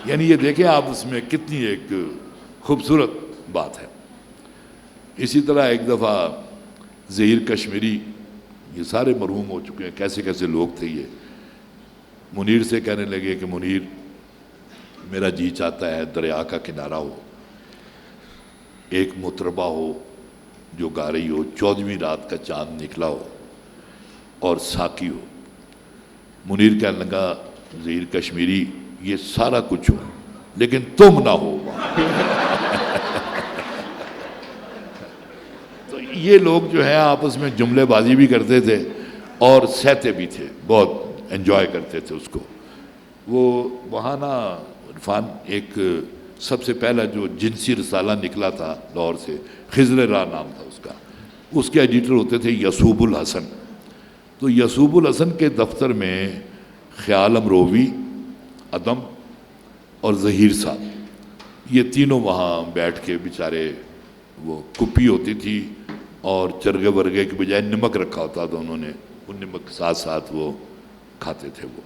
یعنی یہ دیکھیں آپ اس میں کتنی ایک خوبصورت بات ہے. اسی طرح ایک دفعہ ظہیر کشمیری، یہ سارے مرحوم ہو چکے ہیں، کیسے کیسے لوگ تھے یہ، منیر سے کہنے لگے کہ منیر میرا جی چاہتا ہے دریا کا کنارہ ہو، ایک مطربہ ہو جو گا رہی ہو، 14ویں رات کا چاند نکلا ہو اور ساقی ہو. منیر کہنے لگا ظہیر کشمیری یہ سارا کچھ ہو لیکن تم نہ ہو. تو یہ لوگ جو ہیں آپس میں جملے بازی بھی کرتے تھے اور سہتے بھی تھے، بہت انجوائے کرتے تھے اس کو. وہ وہاں نا عرفان ایک سب سے پہلا جو جنسی رسالہ نکلا تھا لاہور سے، خضر راہ نام تھا اس کا، اس کے ایڈیٹر ہوتے تھے یسوب الحسن. تو یسوب الحسن کے دفتر میں خیال امروی، ادم اور ظہیر صاحب، یہ تینوں وہاں بیٹھ کے بیچارے، وہ کپی ہوتی تھی اور چرگے ورگے کے بجائے نمک رکھا ہوتا تھا، انہوں نے ان نمک کے ساتھ ساتھ وہ کھاتے تھے. وہ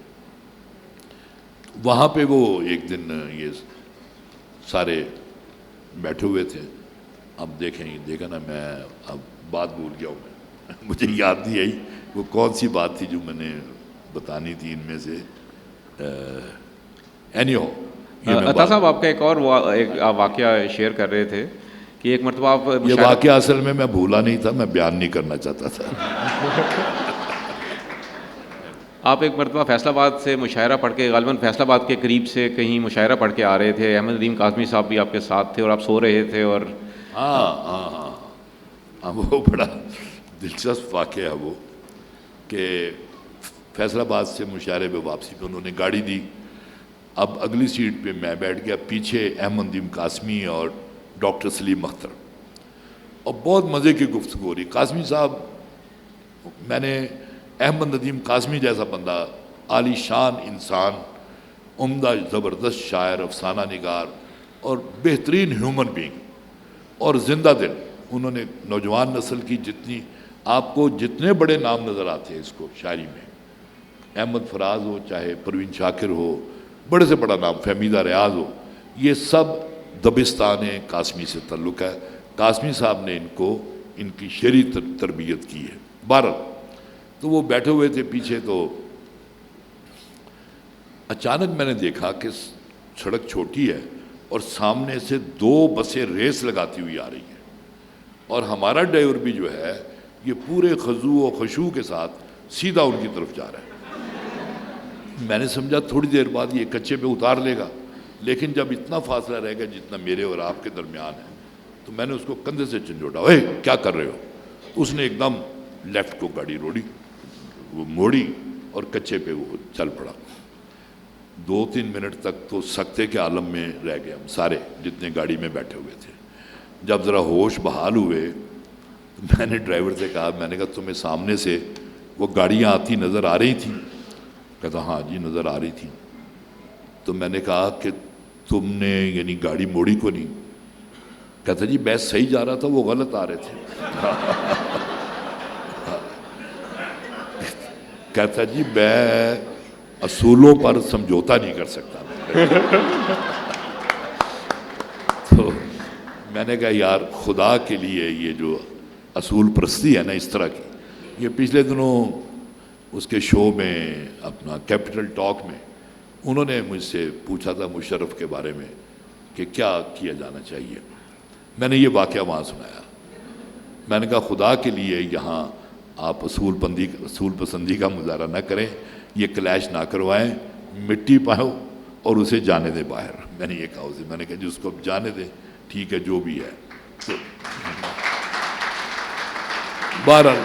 وہاں پہ وہ ایک دن یہ سارے بیٹھے ہوئے تھے. اب دیکھیں دیکھا نا، میں اب بات بھول گیا ہوں، میں مجھے یاد نہیں آئی وہ کون سی بات تھی جو میں نے بتانی تھی ان میں سے. عطا صاحب آپ کا ایک اور واقعہ شیئر کر رہے تھے کہ ایک مرتبہ آپ، یہ واقعہ اصل میں بھولا نہیں تھا، میں بیان نہیں کرنا چاہتا تھا. آپ ایک مرتبہ فیصل آباد سے مشاعرہ پڑھ کے، غالباً فیصل آباد کے قریب سے کہیں مشاعرہ پڑھ کے آ رہے تھے، احمد ندیم کاظمی صاحب بھی آپ کے ساتھ تھے اور آپ سو رہے تھے. اور ہاں وہ بڑا دلچسپ واقعہ ہے وہ کہ فیصل آباد سے مشاعرے پہ واپسی پہ انہوں نے گاڑی دی. اب اگلی سیٹ پہ میں بیٹھ گیا، پیچھے احمد ندیم قاسمی اور ڈاکٹر سلیم اختر، اور بہت مزے کی گفتگو ہو رہی. قاسمی صاحب، میں نے احمد ندیم قاسمی جیسا بندہ، عالی شان انسان، عمدہ زبردست شاعر، افسانہ نگار اور بہترین ہیومن بینگ اور زندہ دل. انہوں نے نوجوان نسل کی آپ کو جتنے بڑے نام نظر آتے ہیں اس کو شاعری میں، احمد فراز ہو، چاہے پروین شاکر ہو، بڑے سے بڑا نام فہمیدہ ریاض ہو، یہ سب دبستان قاسمی سے تعلق ہے. قاسمی صاحب نے ان کی شعری تربیت کی ہے. بہرحال تو وہ بیٹھے ہوئے تھے پیچھے، تو اچانک میں نے دیکھا کہ سڑک چھوٹی ہے اور سامنے سے 2 بسیں ریس لگاتی ہوئی آ رہی ہیں، اور ہمارا ڈرائیور بھی جو ہے یہ پورے خضوع و خشوع کے ساتھ سیدھا ان کی طرف جا رہا ہے. میں نے سمجھا تھوڑی دیر بعد یہ کچے پہ اتار لے گا، لیکن جب اتنا فاصلہ رہے گا جتنا میرے اور آپ کے درمیان ہے، تو میں نے اس کو کندھے سے چنجوڑا، اے کیا کر رہے ہو؟ اس نے ایک دم لیفٹ کو گاڑی وہ موڑی اور کچے پہ وہ چل پڑا. 2-3 منٹ تک تو سکتے کے عالم میں رہ گئے ہم سارے جتنے گاڑی میں بیٹھے ہوئے تھے. جب ذرا ہوش بحال ہوئے تو میں نے ڈرائیور سے کہا، میں نے کہا تمہیں سامنے سے وہ گاڑیاں آتی نظر آ رہی تھیں؟ کہتا ہاں جی نظر آ رہی تھیں. تو میں نے کہا کہ تم نے یعنی گاڑی موڑی کو نہیں؟ کہتا جی میں صحیح جا رہا تھا، وہ غلط آ رہے تھے. کہتا جی میں اصولوں پر سمجھوتا نہیں کر سکتا. تو میں نے کہا یار خدا کے لیے یہ جو اصول پرستی ہے نا اس طرح کی، یہ پچھلے دنوں اس کے شو میں اپنا کیپٹل ٹاک میں انہوں نے مجھ سے پوچھا تھا مشرف کے بارے میں کہ کیا کیا جانا چاہیے. میں نے یہ واقعہ وہاں سنایا. میں نے کہا خدا کے لیے یہاں آپ اصول پسندی کا مظاہرہ نہ کریں, یہ کلیش نہ کروائیں, مٹی پاؤ اور اسے جانے دیں باہر. میں نے یہ کہا اسے, میں نے کہا جی اس کو جانے دیں, ٹھیک ہے جو بھی ہے. تو بہرحال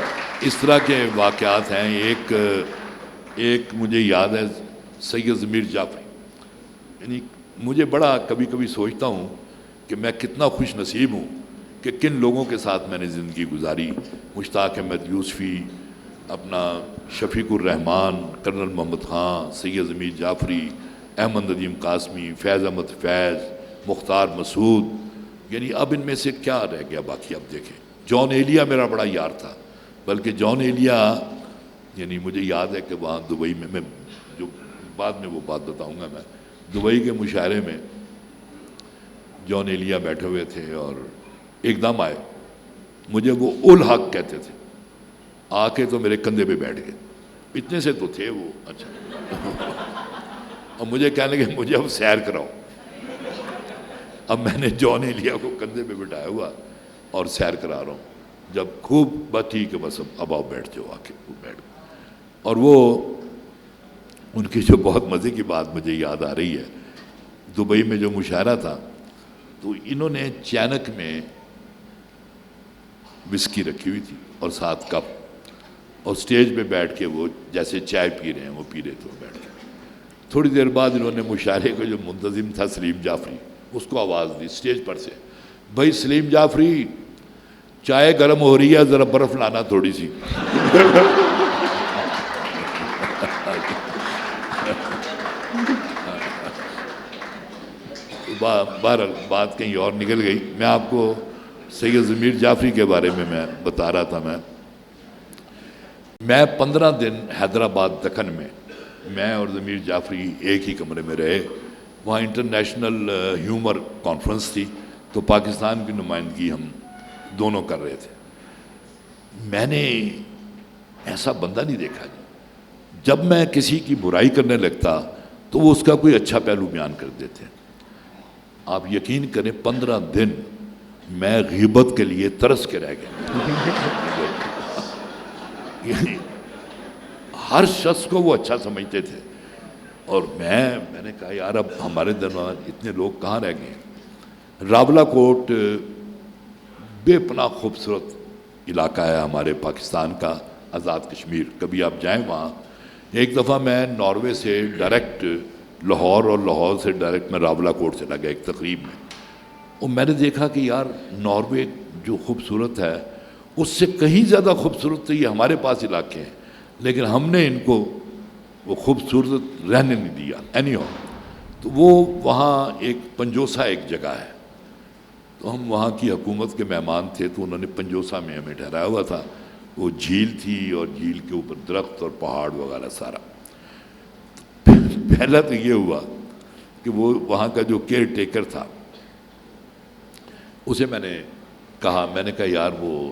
اس طرح کے واقعات ہیں. ایک مجھے یاد ہے سید ضمیر جعفری. یعنی مجھے بڑا کبھی کبھی سوچتا ہوں کہ میں کتنا خوش نصیب ہوں کہ کن لوگوں کے ساتھ میں نے زندگی گزاری. مشتاق احمد یوسفی, اپنا شفیق الرحمان, کرنل محمد خان, سید ضمیر جعفری, احمد ندیم قاسمی, فیض احمد فیض, مختار مسعود. یعنی اب ان میں سے کیا رہ گیا باقی. اب دیکھیں جان ایلیا میرا بڑا یار تھا, بلکہ جان ایلیا یعنی مجھے یاد ہے کہ وہاں دبئی میں جو بعد میں وہ بات بتاؤں گا, میں دبئی کے مشاعرے میں جان ایلیا بیٹھے ہوئے تھے اور ایک دم آئے, مجھے وہ الحق کہتے تھے, آ کے تو میرے کندھے پہ بیٹھ گئے. اتنے سے تو تھے وہ. اچھا اور مجھے کہنے لگے مجھے اب سیر کراؤ. اب میں نے جان ایلیا کو کندھے پہ بٹھایا ہوا اور سیر کرا رہا ہوں. جب خوب بات ٹھیک ہے بس اب آؤ بیٹھ جاؤ, آ کے وہ بیٹھ گئے. اور وہ ان کی جو بہت مزے کی بات مجھے یاد آ رہی ہے, دبئی میں جو مشاعرہ تھا تو انہوں نے چینک میں وسکی رکھی ہوئی تھی اور 7 کپ, اور سٹیج پہ بیٹھ کے وہ جیسے چائے پی رہے ہیں وہ پی رہے تھے بیٹھ کے. تھوڑی دیر بعد انہوں نے مشاعرے کو جو منتظم تھا سلیم جعفری, اس کو آواز دی سٹیج پر سے, بھائی سلیم جعفری چائے گرم ہو رہی ہے, ذرا برف لانا تھوڑی سی. بہرحال بات کہیں اور نکل گئی. میں آپ کو سید ضمیر جعفری کے بارے میں بتا رہا تھا. میں 15 دن حیدرآباد دکن میں اور ضمیر جعفری ایک ہی کمرے میں رہے. وہاں انٹرنیشنل ہیومر کانفرنس تھی تو پاکستان کی نمائندگی ہم دونوں کر رہے تھے. میں نے ایسا بندہ نہیں دیکھا. جب میں کسی کی برائی کرنے لگتا تو وہ اس کا کوئی اچھا پہلو بیان کر دیتے. آپ یقین کریں 15 دن میں غیبت کے لیے ترس کے رہ گیا. ہر شخص کو وہ اچھا سمجھتے تھے, اور میں نے کہا یار اب ہمارے درمیان اتنے لوگ کہاں رہ گئے. راولا کوٹ بے پناہ خوبصورت علاقہ ہے ہمارے پاکستان کا, آزاد کشمیر. کبھی آپ جائیں وہاں. ایک دفعہ میں ناروے سے ڈائریکٹ لاہور اور لاہور سے ڈائریکٹ میں راولا کوٹ چلا گیا ایک تقریب میں, اور میں نے دیکھا کہ یار ناروے جو خوبصورت ہے اس سے کہیں زیادہ خوبصورت تو یہ ہمارے پاس علاقے ہیں, لیکن ہم نے ان کو وہ خوبصورت رہنے نہیں دیا. اینی ہو تو وہ وہاں ایک پنجوسا ایک جگہ ہے, تو ہم وہاں کی حکومت کے مہمان تھے تو انہوں نے پنجوسا میں ہمیں ٹھہرایا ہوا تھا. وہ جھیل تھی اور جھیل کے اوپر درخت اور پہاڑ وغیرہ سارا. پہلا تو یہ ہوا کہ وہ وہاں کا جو کیئر ٹیکر تھا اسے میں نے کہا یار وہ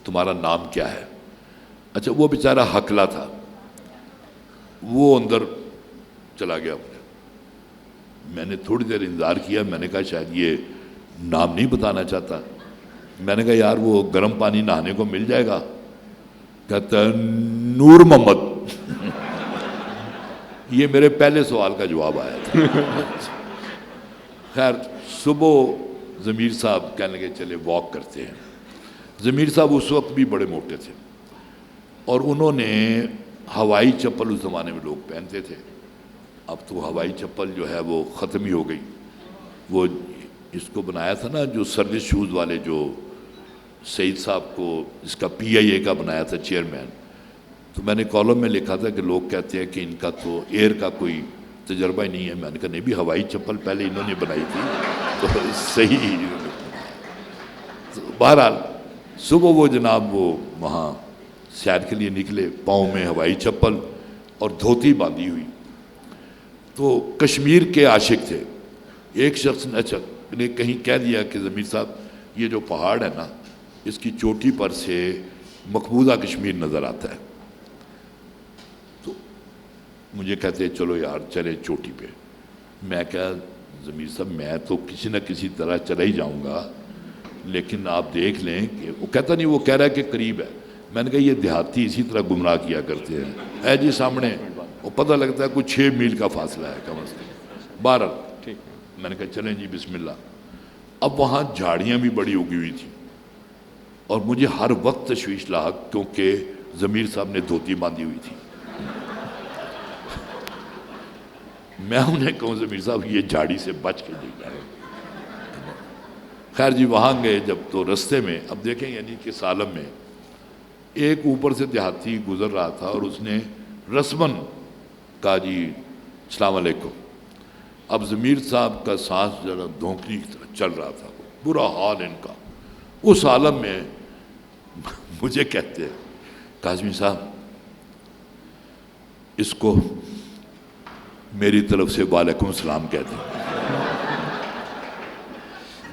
تمہارا نام کیا ہے. اچھا وہ بیچارہ ہکلا تھا, وہ اندر چلا گیا. میں نے تھوڑی دیر انتظار کیا. میں نے کہا شاید یہ نام نہیں بتانا چاہتا. میں نے کہا یار وہ گرم پانی نہانے کو مل جائے گا. کہتا ہے نور محمد. یہ میرے پہلے سوال کا جواب آیا تھا. خیر صبح ضمیر صاحب کہنے لگے چلے واک کرتے ہیں. ضمیر صاحب اس وقت بھی بڑے موٹے تھے, اور انہوں نے ہوائی چپل اس زمانے میں لوگ پہنتے تھے. اب تو ہوائی چپل جو ہے وہ ختم ہی ہو گئی. وہ اس کو بنایا تھا نا جو سروس شوز والے, جو سعید صاحب کو اس کا PIA کا بنایا تھا چیئرمین. تو میں نے کالم میں لکھا تھا کہ لوگ کہتے ہیں کہ ان کا تو ایئر کا کوئی تجربہ ہی نہیں ہے. میں نے کہا نہیں بھی ہوائی چپل پہلے انہوں نے بنائی تھی تو صحیح. بہرحال صبح وہ جناب وہ وہاں سیر کے لیے نکلے, پاؤں میں ہوائی چپل اور دھوتی باندھی ہوئی. تو کشمیر کے عاشق تھے. ایک شخص نے کہیں کہہ دیا کہ ضمیر صاحب یہ جو پہاڑ ہے نا اس کی چوٹی پر سے مقبوضہ کشمیر نظر آتا ہے. تو مجھے کہتے ہیں چلو یار چلے چوٹی پہ. میں کہا ضمیر صاحب میں تو کسی نہ کسی طرح چلا ہی جاؤں گا, لیکن آپ دیکھ لیں کہ وہ کہتا نہیں, وہ کہہ رہا ہے کہ قریب ہے. میں نے کہا یہ دیہاتی اسی طرح گمراہ کیا کرتے ہیں, ہے جی سامنے, وہ پتہ لگتا ہے کوئی 6 میل کا فاصلہ ہے کم از کم. بہرحال میں نے کہا چلیں جی بسم اللہ. اب وہاں جھاڑیاں بھی بڑی اگی ہوئی تھیں اور مجھے ہر وقت تشویش لاحق, کیونکہ ضمیر صاحب نے دھوتی باندھی ہوئی تھی. میں انہیں کہوں ضمیر صاحب یہ جھاڑی سے بچ کے نہیں جائے. خیر جی وہاں گئے جب تو رستے میں, اب دیکھیں یعنی کہ سالم میں ایک اوپر سے دیہاتی گزر رہا تھا اور اس نے رسمن کہا جی السلام علیکم. اب ضمیر صاحب کا سانس ذرا دھونکنے کی طرح چل رہا تھا, برا حال ان کا. اس عالم میں مجھے کہتے ہیں کاظمی صاحب اس کو میری طرف سے وعلیکم السلام کہتے ہیں.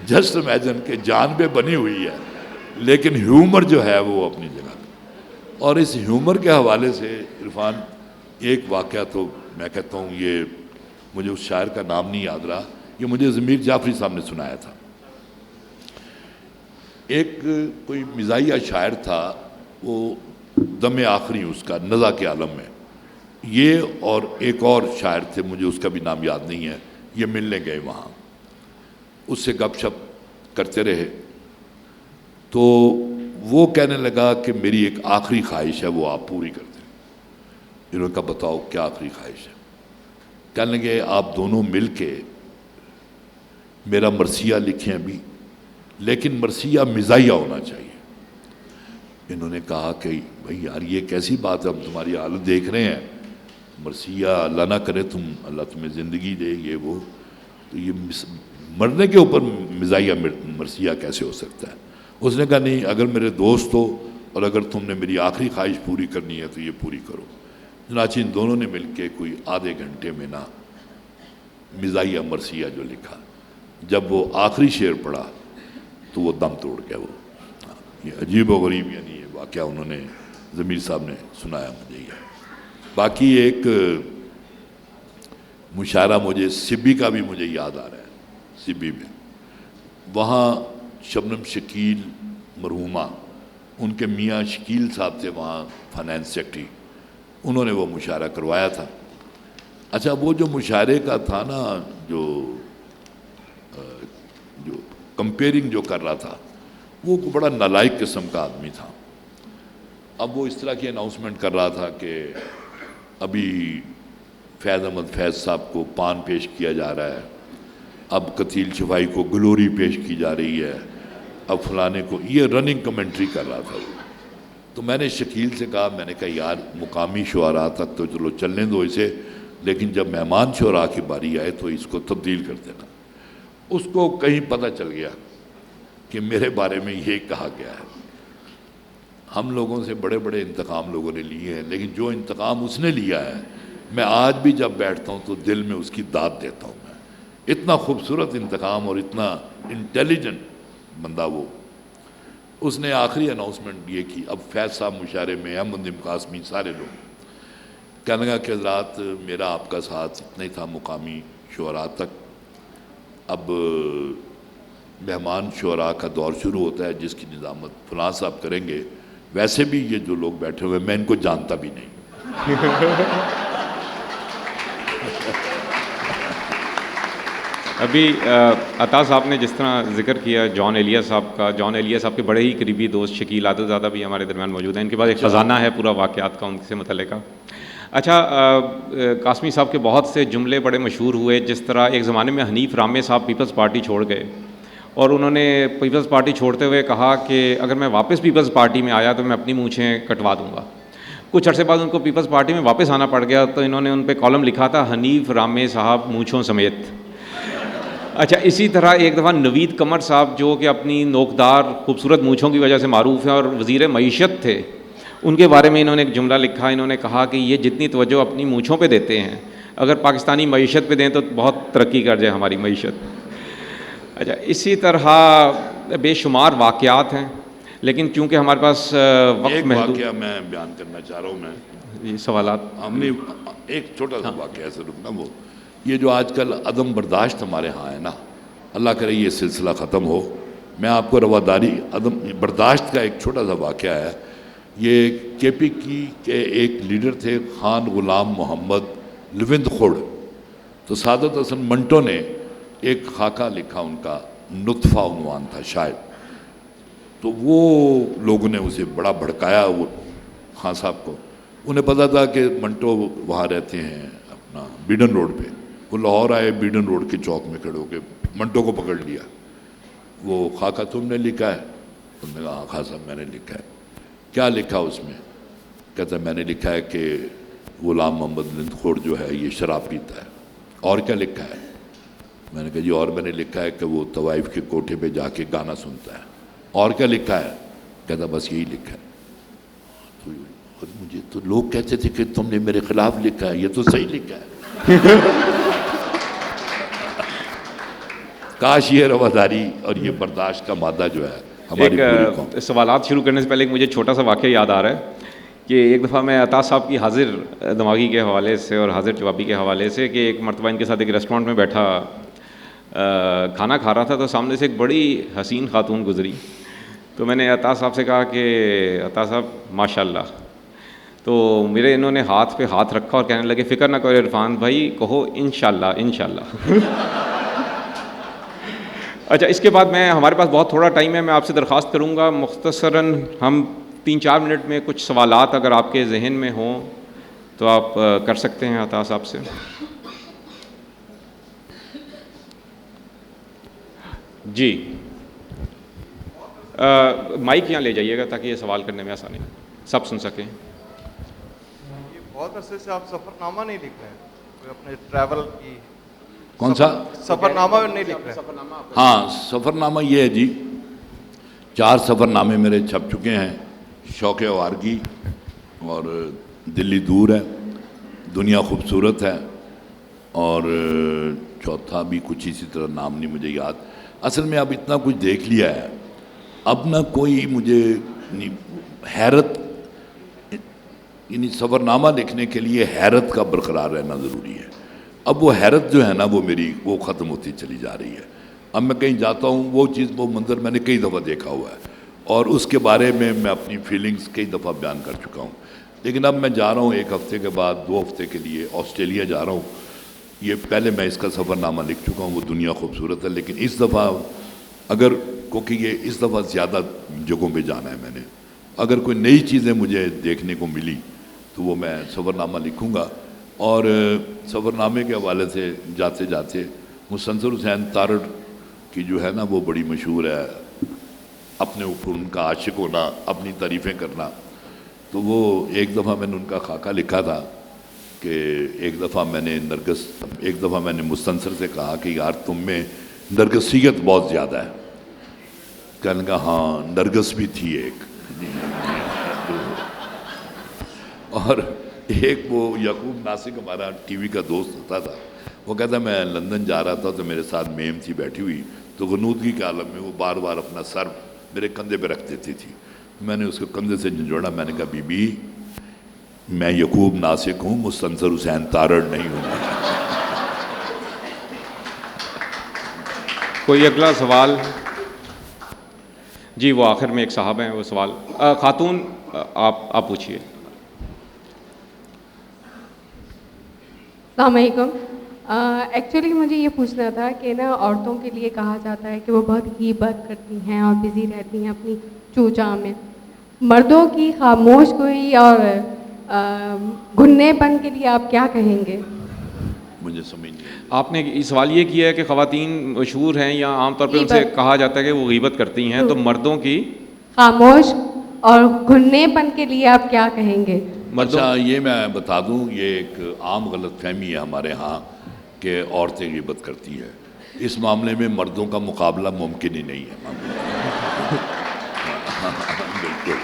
جسٹ امیجن کہ جان پہ بنی ہوئی ہے لیکن ہیومر جو ہے وہ اپنی جگہ. اور اس ہیومر کے حوالے سے عرفان ایک واقعہ تو میں کہتا ہوں, یہ مجھے اس شاعر کا نام نہیں یاد رہا, یہ مجھے ضمیر جعفری صاحب نے سنایا تھا. ایک کوئی مزاحیہ شاعر تھا, وہ دم آخری اس کا نزا کے عالم میں, یہ اور ایک اور شاعر تھے مجھے اس کا بھی نام یاد نہیں ہے, یہ ملنے گئے وہاں, اس سے گپ شپ کرتے رہے. تو وہ کہنے لگا کہ میری ایک آخری خواہش ہے وہ آپ پوری کر دیں. انہوں نے کہا بتاؤ کیا آخری خواہش ہے. کہنے لگے آپ دونوں مل کے میرا مرثیہ لکھیں بھی, لیکن مرثیہ مزاحیہ ہونا چاہیے. انہوں نے کہا کہ بھائی یار یہ کیسی بات ہے, ہم تمہاری حالت دیکھ رہے ہیں, مرثیہ اللہ نہ کرے تم اللہ تمہیں زندگی دے یہ وہ, تو یہ مرنے کے اوپر مزاحیہ مرثیہ کیسے ہو سکتا ہے. اس نے کہا نہیں, اگر میرے دوست ہو اور اگر تم نے میری آخری خواہش پوری کرنی ہے تو یہ پوری کرو. چنانچہ ان دونوں نے مل کے کوئی آدھے گھنٹے میں نا مزاحیہ مرثیہ جو لکھا. جب وہ آخری شعر پڑھا تو وہ دم توڑ گیا. وہ یہ عجیب و غریب یعنی یہ واقعہ انہوں نے ضمیر صاحب نے سنایا مجھے. یہ باقی ایک مشاعرہ مجھے سبی کا بھی مجھے یاد آ رہا ہے. سبی میں وہاں شبنم شکیل مرحومہ, ان کے میاں شکیل صاحب تھے وہاں فائنانس سیکرٹری, انہوں نے وہ مشاعرہ کروایا تھا. اچھا وہ جو مشاعرے کا تھا نا, جو کمپیئرنگ جو کر رہا تھا وہ بڑا نالائق قسم کا آدمی تھا. اب وہ اس طرح کی اناؤنسمنٹ کر رہا تھا کہ ابھی فیض احمد فیض صاحب کو پان پیش کیا جا رہا ہے, اب قتیل شفائی کو گلوری پیش کی جا رہی ہے, اب فلانے کو, یہ رننگ کمنٹری کر رہا تھا. تو میں نے شکیل سے کہا, میں نے کہا یار مقامی شعراء تک تو چلو چلنے دو اسے, لیکن جب مہمان شعراء کی باری آئے تو اس کو تبدیل کر دینا. اس کو کہیں پتہ چل گیا کہ میرے بارے میں یہ کہا گیا ہے. ہم لوگوں سے بڑے بڑے انتقام لوگوں نے لیے ہیں, لیکن جو انتقام اس نے لیا ہے میں آج بھی جب بیٹھتا ہوں تو دل میں اس کی داد دیتا ہوں. میں اتنا خوبصورت انتقام اور اتنا انٹیلیجنٹ بندہ وہ. اس نے آخری اناؤنسمنٹ یہ کی, اب فیض صاحب مشاعرے میں, احمد نعیم قاسمی, سارے لوگ. کہنے لگا کہ حضرات میرا آپ کا ساتھ اتنا ہی تھا مقامی شعراء تک, اب مہمان شعراء کا دور شروع ہوتا ہے جس کی نظامت فلاں صاحب کریں گے. ویسے بھی یہ جو لوگ بیٹھے ہوئے میں ان کو جانتا بھی نہیں. ابھی عطا صاحب نے جس طرح ذکر کیا جان ایلیا صاحب کا, جان ایلیا صاحب کے بڑے ہی قریبی دوست شکیل عادل زادہ بھی ہمارے درمیان موجود ہیں. ان کے پاس ایک خزانہ ہے پورا واقعات کا ان سے متعلقہ. اچھا قاسمی صاحب کے بہت سے جملے بڑے مشہور ہوئے, جس طرح ایک زمانے میں حنیف رامے صاحب پیپلز پارٹی چھوڑ گئے اور انہوں نے پیپلز پارٹی چھوڑتے ہوئے کہا کہ اگر میں واپس پیپلز پارٹی میں آیا تو میں اپنی مونچھیں کٹوا دوں گا. کچھ عرصے بعد ان کو پیپلز پارٹی میں واپس آنا پڑ گیا تو انہوں نے ان پہ کالم لکھا تھا حنیف رامے صاحب مونچھوں سمیت. اچھا اسی طرح ایک دفعہ نوید قمر صاحب جو کہ اپنی نوکدار خوبصورت مونچھوں کی وجہ سے معروف ہیں اور وزیر معیشت تھے, ان کے بارے میں انہوں نے ایک جملہ لکھا. انہوں نے کہا کہ یہ جتنی توجہ اپنی مونچھوں پہ دیتے ہیں اگر پاکستانی معیشت پہ دیں تو بہت ترقی کر جائے ہماری معیشت. اچھا اسی طرح بے شمار واقعات ہیں, لیکن چونکہ ہمارے پاس وقت ایک محدود. واقعہ میں بیان کرنا چاہ رہا ہوں. میں یہ سوالات. ہم نے ایک چھوٹا سا واقعہ سے رکنا، وہ یہ جو آج کل عدم برداشت ہمارے ہاں ہے نا، اللہ کرے یہ سلسلہ ختم ہو. میں آپ کو رواداری عدم برداشت کا ایک چھوٹا سا واقعہ ہے. یہ کے پی کی کے ایک لیڈر تھے خان غلام محمد لوند خڑ. تو سعادت حسن منٹو نے ایک خاکہ لکھا، ان کا نطفہ عنوان تھا شاید. تو وہ لوگوں نے اسے بڑا بھڑکایا وہ خان صاحب کو. انہیں پتا تھا کہ منٹو وہاں رہتے ہیں اپنا بیڈن روڈ پہ. وہ لاہور آئے، بیڈن روڈ کے چوک میں کھڑے ہو کے منٹو کو پکڑ لیا. وہ خاکہ تم نے لکھا ہے؟ انہوں نے کہا ہاں خان صاحب میں نے لکھا ہے. کیا لکھا اس میں؟ کہتا ہے میں نے لکھا ہے کہ غلام محمد لوند خڑ جو ہے یہ شراب پیتا ہے. اور کیا لکھا ہے؟ میں نے کہا جی اور میں نے لکھا ہے کہ وہ طوائف کے کوٹھے پہ جا کے گانا سنتا ہے. اور کیا لکھا ہے؟ کہتا بس یہی لکھا ہے. تو مجھے تو لوگ کہتے تھے کہ تم نے میرے خلاف لکھا ہے، یہ تو صحیح لکھا ہے. کاش یہ رواداری اور یہ برداشت کا مادہ جو ہے ہماری پوری قوم. ایک سوالات شروع کرنے سے پہلے ایک مجھے چھوٹا سا واقعہ یاد آ رہا ہے کہ ایک دفعہ میں عطا صاحب کی حاضر دماغی کے حوالے سے اور حاضر جوابی کے حوالے سے کہ ایک مرتبہ ان کے ساتھ ایک ریسٹورینٹ میں بیٹھا کھانا کھا رہا تھا، تو سامنے سے ایک بڑی حسین خاتون گزری. تو میں نے عطا صاحب سے کہا کہ عطا صاحب ماشاء اللہ. تو میرے انہوں نے ہاتھ پہ ہاتھ رکھا اور کہنے لگے فکر نہ کرو عرفان بھائی، کہو انشاءاللہ انشاءاللہ. اچھا، اس کے بعد ہمارے پاس بہت تھوڑا ٹائم ہے، میں آپ سے درخواست کروں گا مختصراً ہم 3-4 منٹ میں کچھ سوالات اگر آپ کے ذہن میں ہوں تو آپ کر سکتے ہیں عطا صاحب سے. جی مائک یہاں لے جائیے گا تاکہ یہ سوال کرنے میں آسانی سب سن سکیں. یہ بہت عرصے سے آپ سفر نامہ نہیں لکھ رہے ہیں، کوئی اپنے ٹریول کی کون سا سفر نامہ نہیں لکھ رہے ہیں؟ ہاں سفر نامہ یہ ہے جی، 4 سفر نامے میرے چھپ چکے ہیں. شوق آوارگی اور دلی دور ہے، دنیا خوبصورت ہے، اور چوتھا بھی کچھ اسی طرح نام نہیں مجھے یاد. اصل میں اب اتنا کچھ دیکھ لیا ہے، اب نہ کوئی مجھے حیرت، یعنی سفر نامہ لکھنے کے لیے حیرت کا برقرار رہنا ضروری ہے. اب وہ حیرت جو ہے نا وہ میری وہ ختم ہوتی چلی جا رہی ہے. اب میں کہیں جاتا ہوں وہ چیز وہ منظر میں نے کئی دفعہ دیکھا ہوا ہے اور اس کے بارے میں اپنی فیلنگز کئی دفعہ بیان کر چکا ہوں. لیکن اب میں جا رہا ہوں 1 ہفتے کے بعد 2 ہفتے کے لیے آسٹریلیا جا رہا ہوں. یہ پہلے میں اس کا سفر نامہ لکھ چکا ہوں، وہ دنیا خوبصورت ہے. لیکن اس دفعہ اگر کیونکہ یہ اس دفعہ زیادہ جگہوں پہ جانا ہے میں نے، اگر کوئی نئی چیزیں مجھے دیکھنے کو ملی تو وہ میں سفر نامہ لکھوں گا. اور سفر نامے کے حوالے سے جاتے جاتے مستنصر حسین تارڑ کی جو ہے نا وہ بڑی مشہور ہے، اپنے اوپر ان کا عاشق ہونا، اپنی تعریفیں کرنا. تو وہ ایک دفعہ میں نے ان کا خاکہ لکھا تھا کہ ایک دفعہ میں نے مستنصر سے کہا کہ یار تم میں نرگسیت بہت زیادہ ہے. کہنے لگا ہاں نرگس بھی تھی ایک. اور ایک وہ یعقوب ناسک ہمارا ٹی وی کا دوست ہوتا تھا، وہ کہتا میں لندن جا رہا تھا تو میرے ساتھ میم تھی بیٹھی ہوئی، تو غنودگی کے عالم میں وہ بار بار اپنا سر میرے کندھے پہ رکھ دیتی تھی. میں نے اس کو کندھے سے جھنجھوڑا، میں نے کہا بی بی میں یعقوب ناسک ہوں، مستنصر حسین تارڑ نہیں ہوں. کوئی اگلا سوال؟ جی وہ آخر میں ایک صاحب ہیں، وہ سوال خاتون آپ پوچھیے. السلام علیکم. ایکچولی مجھے یہ پوچھنا تھا کہ نا عورتوں کے لیے کہا جاتا ہے کہ وہ بہت غیبت کرتی ہیں اور بزی رہتی ہیں اپنی چوچا میں. مردوں کی خاموش گوئی اور گھننے پن کے لیے آپ کیا کہیں گے؟ مجھے سمجھ نہیں. آپ نے سوال یہ کیا ہے کہ خواتین مشہور ہیں یا عام طور پہ ان سے کہا جاتا ہے کہ وہ غیبت کرتی ہیں، تو مردوں کی خاموش اور گھننے پن کے لیے آپ کیا کہیں گے؟ اچھا یہ میں بتا دوں، یہ ایک عام غلط فہمی ہے ہمارے ہاں کہ عورتیں غیبت کرتی ہیں. اس معاملے میں مردوں کا مقابلہ ممکن ہی نہیں ہے. بالکل.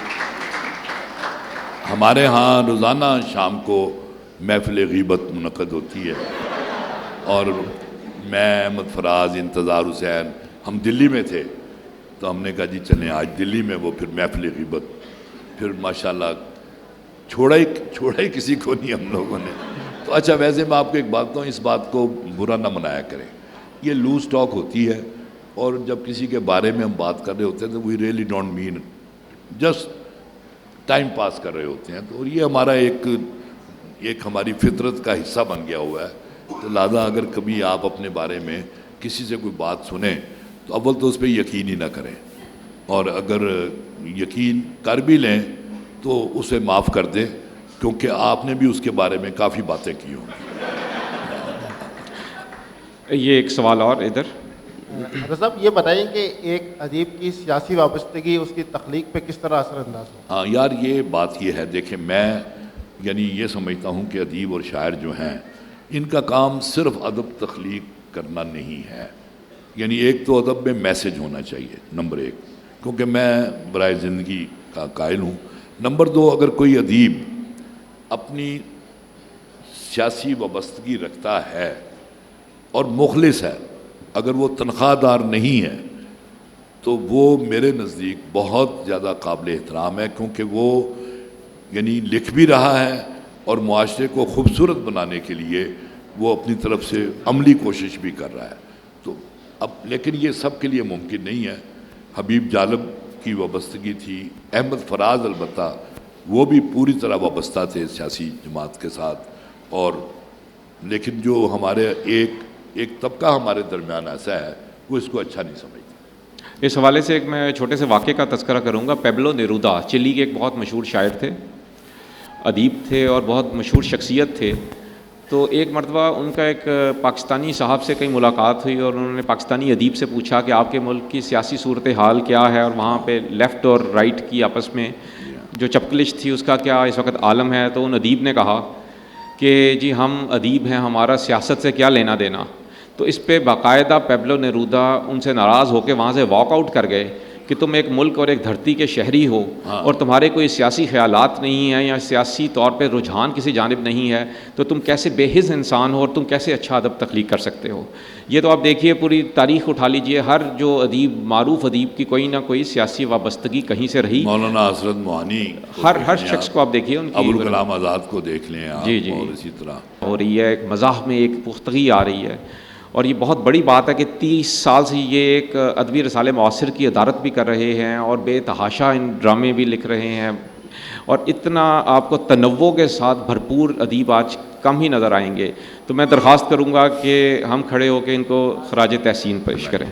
ہمارے ہاں روزانہ شام کو محفل غیبت منعقد ہوتی ہے، اور میں احمد فراز، انتظار حسین، ہم دلی میں تھے تو ہم نے کہا جی چلیں آج دلی میں وہ پھر محفل غیبت. پھر ماشاءاللہ چھوڑا ہی کسی کو نہیں ہم لوگوں نے. تو اچھا ویسے میں آپ کو ایک بات بتاؤں, اس بات کو برا نہ منایا کریں, یہ لوز ٹاک ہوتی ہے, اور جب کسی کے بارے میں ہم بات کر رہے ہوتے ہیں تو we really don't mean, just time pass کر رہے ہوتے ہیں. تو یہ ہمارا ایک ہماری فطرت کا حصہ بن گیا ہوا ہے. تو لہٰذا اگر کبھی آپ اپنے بارے میں کسی سے کوئی بات سنیں تو اول تو اس پہ یقین ہی نہ کریں, اور اگر یقین کر بھی لیں تو اسے معاف کر دیں, کیونکہ آپ نے بھی اس کے بارے میں کافی باتیں کی ہوں. یہ ایک سوال اور ادھر. حضرت صاحب یہ بتائیں کہ ایک ادیب کی سیاسی وابستگی اس کی تخلیق پہ کس طرح اثر انداز ہو؟ ہاں یار, یہ بات یہ ہے, دیکھیں میں یعنی یہ سمجھتا ہوں کہ ادیب اور شاعر جو ہیں ان کا کام صرف ادب تخلیق کرنا نہیں ہے. یعنی ایک تو ادب میں میسج ہونا چاہیے, نمبر ایک, کیونکہ میں برائے زندگی کا قائل ہوں. نمبر دو, اگر کوئی ادیب اپنی سیاسی وابستگی رکھتا ہے اور مخلص ہے, اگر وہ تنخواہ دار نہیں ہے, تو وہ میرے نزدیک بہت زیادہ قابل احترام ہے, کیونکہ وہ یعنی لکھ بھی رہا ہے اور معاشرے کو خوبصورت بنانے کے لیے وہ اپنی طرف سے عملی کوشش بھی کر رہا ہے. تو اب لیکن یہ سب کے لیے ممکن نہیں ہے. حبیب جالب کی وابستگی تھی, احمد فراز البتہ وہ بھی پوری طرح وابستہ تھے سیاسی جماعت کے ساتھ, اور لیکن جو ہمارے ایک طبقہ ہمارے درمیان ایسا ہے وہ اس کو اچھا نہیں سمجھتا. اس حوالے سے ایک میں چھوٹے سے واقعے کا تذکرہ کروں گا. پیبلو نیرودا چلی کے ایک بہت مشہور شاعر تھے, ادیب تھے اور بہت مشہور شخصیت تھے. تو ایک مرتبہ ان کا ایک پاکستانی صاحب سے کہیں ملاقات ہوئی, اور انہوں نے پاکستانی ادیب سے پوچھا کہ آپ کے ملک کی سیاسی صورتحال کیا ہے, اور وہاں پہ لیفٹ اور رائٹ کی آپس میں جو چپکلش تھی اس کا کیا اس وقت عالم ہے. تو ان ادیب نے کہا کہ جی ہم ادیب ہیں, ہمارا سیاست سے کیا لینا دینا. تو اس پہ باقاعدہ پیبلو نیرودا ان سے ناراض ہو کے وہاں سے واک آؤٹ کر گئے کہ تم ایک ملک اور ایک دھرتی کے شہری ہو, اور تمہارے کوئی سیاسی خیالات نہیں ہیں یا سیاسی طور پہ رجحان کسی جانب نہیں ہے, تو تم کیسے بے حس انسان ہو اور تم کیسے اچھا ادب تخلیق کر سکتے ہو. یہ تو آپ دیکھیے پوری تاریخ اٹھا لیجئے, ہر جو ادیب معروف ادیب کی کوئی نہ کوئی سیاسی وابستگی کہیں سے رہی. مولانا حسرت موہانی, ہر شخص کو آپ دیکھیے, ان کی ابوالکلام آزاد کو دیکھ لیں آپ, جی اور اسی طرح ہو رہی ہے. ایک مزاح میں ایک پختگی آ رہی ہے, اور یہ بہت بڑی بات ہے کہ 30 سال سے یہ ایک ادبی رسالے معاصر کی ادارت بھی کر رہے ہیں, اور بے تحاشا ان ڈرامے بھی لکھ رہے ہیں, اور اتنا آپ کو تنوع کے ساتھ بھرپور ادیب آج کم ہی نظر آئیں گے. تو میں درخواست کروں گا کہ ہم کھڑے ہو کے ان کو خراج تحسین پیش کریں.